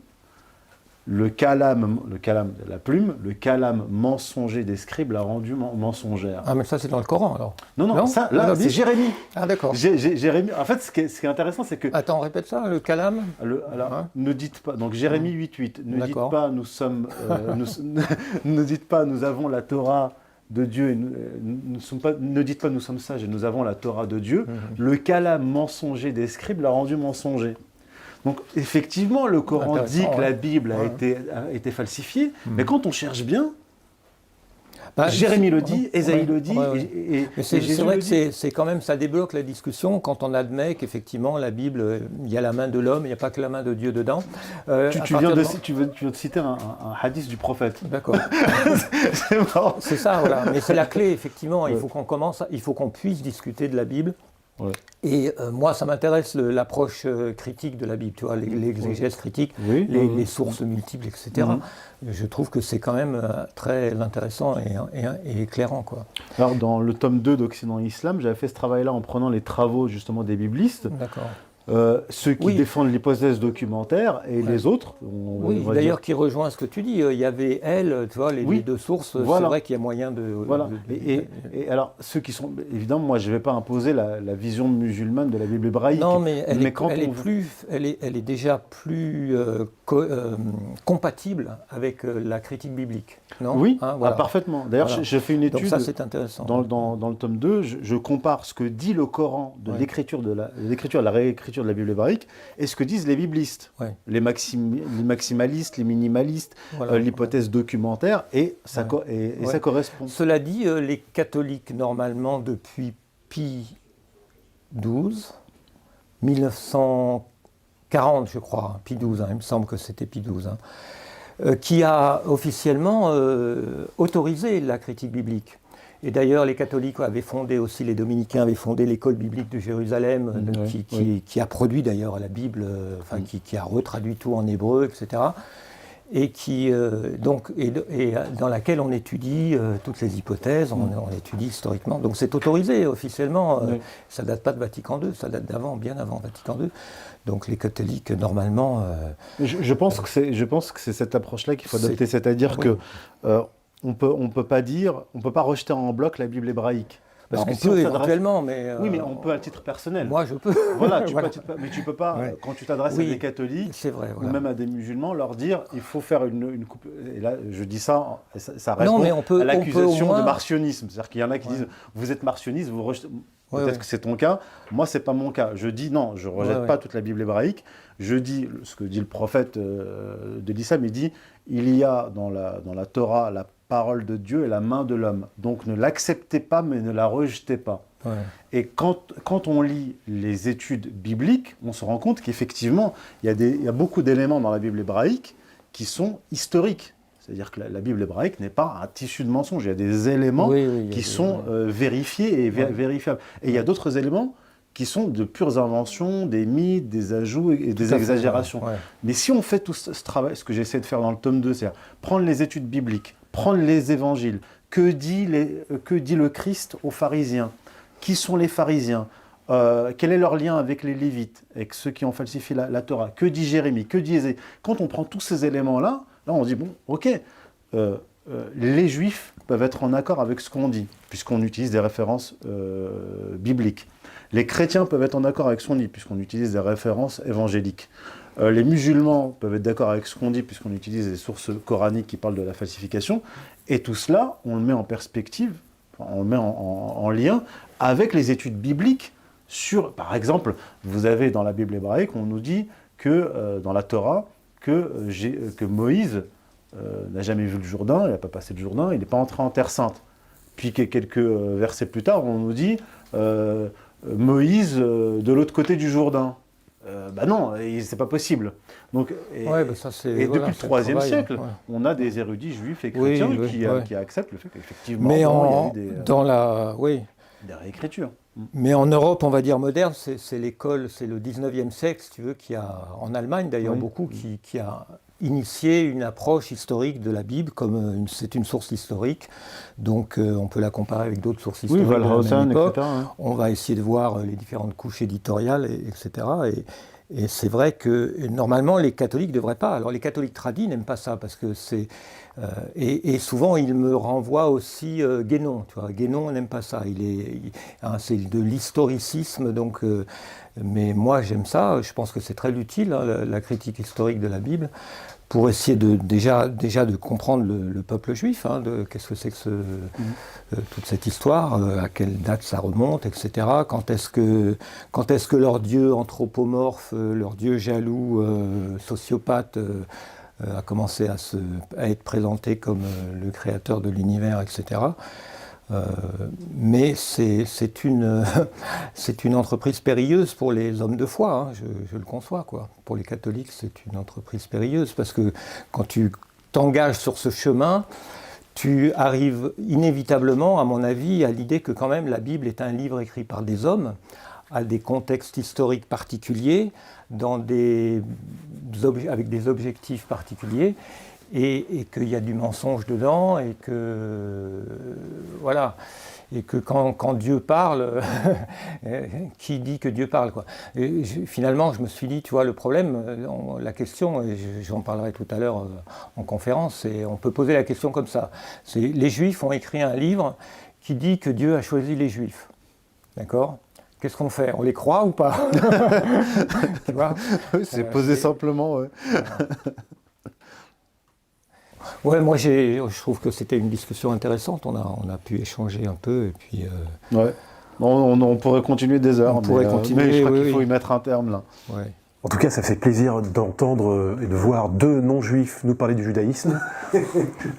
le calame de la plume, le calame mensonger des scribes l'a rendu mensongère. » Ah, mais ça, c'est dans le Coran, alors. Non, ça, là, c'est Jérémie. Ah, d'accord. Jérémie. En fait, ce qui est intéressant, c'est que... Attends, répète ça, le calame. Ne dites pas... Donc, Jérémie 8.8, ne dites pas, nous sommes... ne dites pas, nous avons la Torah de Dieu, et ne dites pas, nous sommes sages et nous avons la Torah de Dieu. Le calame mensonger des scribes l'a rendu mensonger. Donc, effectivement, le Coran dit que la Bible a été falsifiée, mais quand on cherche bien, Jérémie le dit, Ésaïe le dit, et c'est vrai que c'est quand même, ça débloque la discussion quand on admet qu'effectivement, la Bible, il y a la main de l'homme, il n'y a pas que la main de Dieu dedans. Tu viens de citer un hadith du prophète. D'accord. C'est ça, voilà. Mais c'est la clé, effectivement. Il faut qu'on puisse discuter de la Bible. Ouais. Et moi, ça m'intéresse l'approche critique de la Bible, tu vois, l'exégèse critique, les sources multiples, etc. Je trouve que c'est quand même très intéressant et éclairant, quoi. Alors, dans le tome 2 d'Occident et Islam, j'avais fait ce travail-là en prenant les travaux, justement, des biblistes. D'accord. Ceux qui défendent l'hypothèse documentaire et les autres. D'ailleurs, qui rejoint ce que tu dis. Il y avait tu vois, les deux sources. C'est vrai qu'il y a moyen de. Voilà. Et alors, ceux qui sont. Évidemment, moi, je ne vais pas imposer la vision musulmane de la Bible hébraïque. Non, mais elle est déjà plus compatible avec la critique biblique. Non oui, parfaitement. D'ailleurs, j'ai fait une étude. Donc ça, c'est intéressant. Dans le tome 2, je compare ce que dit le Coran de l'écriture de la réécriture de la Bible hébraïque et ce que disent les biblistes, les maximalistes, les minimalistes, l'hypothèse documentaire, et ça correspond. Cela dit, les catholiques, normalement, depuis Pie XII, 1940, je crois, Pie XII, il me semble que c'était Pie XII, qui a officiellement autorisé la critique biblique. Et d'ailleurs, les catholiques avaient fondé aussi, les dominicains avaient fondé l'école biblique de Jérusalem, qui a produit d'ailleurs la Bible, qui a retraduit tout en hébreu, etc. Et dans laquelle on étudie toutes les hypothèses, on étudie historiquement. Donc c'est autorisé officiellement, ça ne date pas de Vatican II, ça date bien avant Vatican II. Donc les catholiques, normalement... Je pense que c'est cette approche-là qu'il faut adopter, c'est-à-dire que... on peut pas rejeter en bloc la Bible hébraïque. Parce que on peut éventuellement, mais... Oui, mais on peut à titre personnel. Moi, je peux. Voilà, mais tu peux pas, quand tu t'adresses à des catholiques, c'est vrai, ou même à des musulmans, leur dire, il faut faire une coupe... Et là, je dis ça, ça répond à l'accusation de marcionisme. C'est-à-dire qu'il y en a qui disent, vous êtes martionniste, vous rejetez... Peut-être que c'est ton cas. Moi, c'est pas mon cas. Je dis non, je rejette pas toute la Bible hébraïque. Je dis ce que dit le prophète de l'islam. Il dit, il y a dans la Torah la parole de Dieu et la main de l'homme. Donc ne l'acceptez pas, mais ne la rejetez pas. Ouais. Et quand on lit les études bibliques, on se rend compte qu'effectivement, il y a beaucoup d'éléments dans la Bible hébraïque qui sont historiques. C'est-à-dire que la Bible hébraïque n'est pas un tissu de mensonges. Il y a des éléments qui sont vérifiés et vérifiables. Et il y a d'autres éléments qui sont de pures inventions, des mythes, des ajouts et des exagérations. Ouais. Mais si on fait tout ce travail, ce que j'essaie de faire dans le tome 2, c'est-à-dire prendre les études bibliques, prendre les évangiles, que dit le Christ aux pharisiens? Qui sont les pharisiens? Quel est leur lien avec les Lévites, avec ceux qui ont falsifié la Torah? Que dit Jérémie? Que dit Ésaïe? Quand on prend tous ces éléments-là, là on dit, bon, ok, les Juifs peuvent être en accord avec ce qu'on dit, puisqu'on utilise des références bibliques. Les chrétiens peuvent être en accord avec ce qu'on dit, puisqu'on utilise des références évangéliques. Les musulmans peuvent être d'accord avec ce qu'on dit, puisqu'on utilise des sources coraniques qui parlent de la falsification. Et tout cela, on le met en perspective, on le met en lien avec les études bibliques sur, par exemple, vous avez dans la Bible hébraïque, on nous dit que dans la Torah, que Moïse n'a jamais vu le Jourdain, il n'a pas passé le Jourdain, il n'est pas entré en Terre Sainte. Puis quelques versets plus tard, on nous dit Moïse de l'autre côté du Jourdain. Non, c'est pas possible. Donc, ça, depuis le IIIe siècle, on a des érudits juifs et chrétiens qui acceptent le fait qu'effectivement, il y a eu des réécritures. Mais en Europe, on va dire moderne, c'est l'école, c'est le 19e siècle, si tu veux, qui a, en Allemagne d'ailleurs beaucoup, qui a initié une approche historique de la Bible, comme c'est une source historique, donc on peut la comparer avec d'autres sources historiques de la même époque. Etc., On va essayer de voir les différentes couches éditoriales, etc. Et c'est vrai que normalement les catholiques ne devraient pas. Alors les catholiques tradis n'aiment pas ça parce que c'est et souvent ils me renvoient aussi Guénon. Tu vois, Guénon n'aime pas ça. C'est de l'historicisme donc. Mais moi j'aime ça. Je pense que c'est très utile la critique historique de la Bible pour essayer déjà de comprendre le peuple juif. Qu'est-ce que c'est que toute cette histoire, à quelle date ça remonte, etc. Quand est-ce que leur dieu anthropomorphe, leur dieu jaloux, sociopathe, a commencé à être présenté comme le créateur de l'univers, etc. Mais c'est une entreprise périlleuse pour les hommes de foi, je le conçois, quoi. Pour les catholiques, c'est une entreprise périlleuse, parce que quand tu t'engages sur ce chemin, tu arrives inévitablement, à mon avis, à l'idée que quand même la Bible est un livre écrit par des hommes, à des contextes historiques particuliers, avec des objectifs particuliers, et qu'il y a du mensonge dedans, et que voilà, et que quand Dieu parle, qui dit que Dieu parle, quoi. Finalement, je me suis dit, tu vois, le problème, la question, et j'en parlerai tout à l'heure en conférence, et on peut poser la question comme ça. C'est les Juifs ont écrit un livre qui dit que Dieu a choisi les Juifs, d'accord ? Qu'est-ce qu'on fait ? On les croit ou pas ? Tu vois ? C'est posé simplement, ouais. Ouais, moi je trouve que c'était une discussion intéressante. On a pu échanger un peu et puis. Ouais. On pourrait continuer des heures. Mais je crois qu'il faut y mettre un terme là. Ouais. En tout cas, ça fait plaisir d'entendre et de voir deux non-juifs nous parler du judaïsme,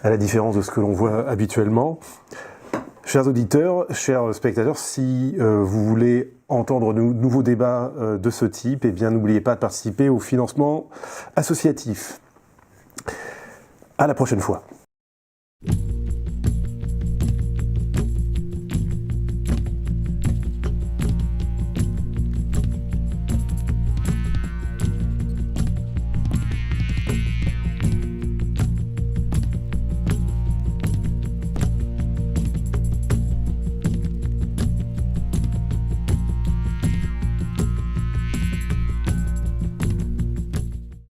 à la différence de ce que l'on voit habituellement. Chers auditeurs, chers spectateurs, si vous voulez entendre de nouveaux débats de ce type, eh bien n'oubliez pas de participer au financement associatif. À la prochaine fois.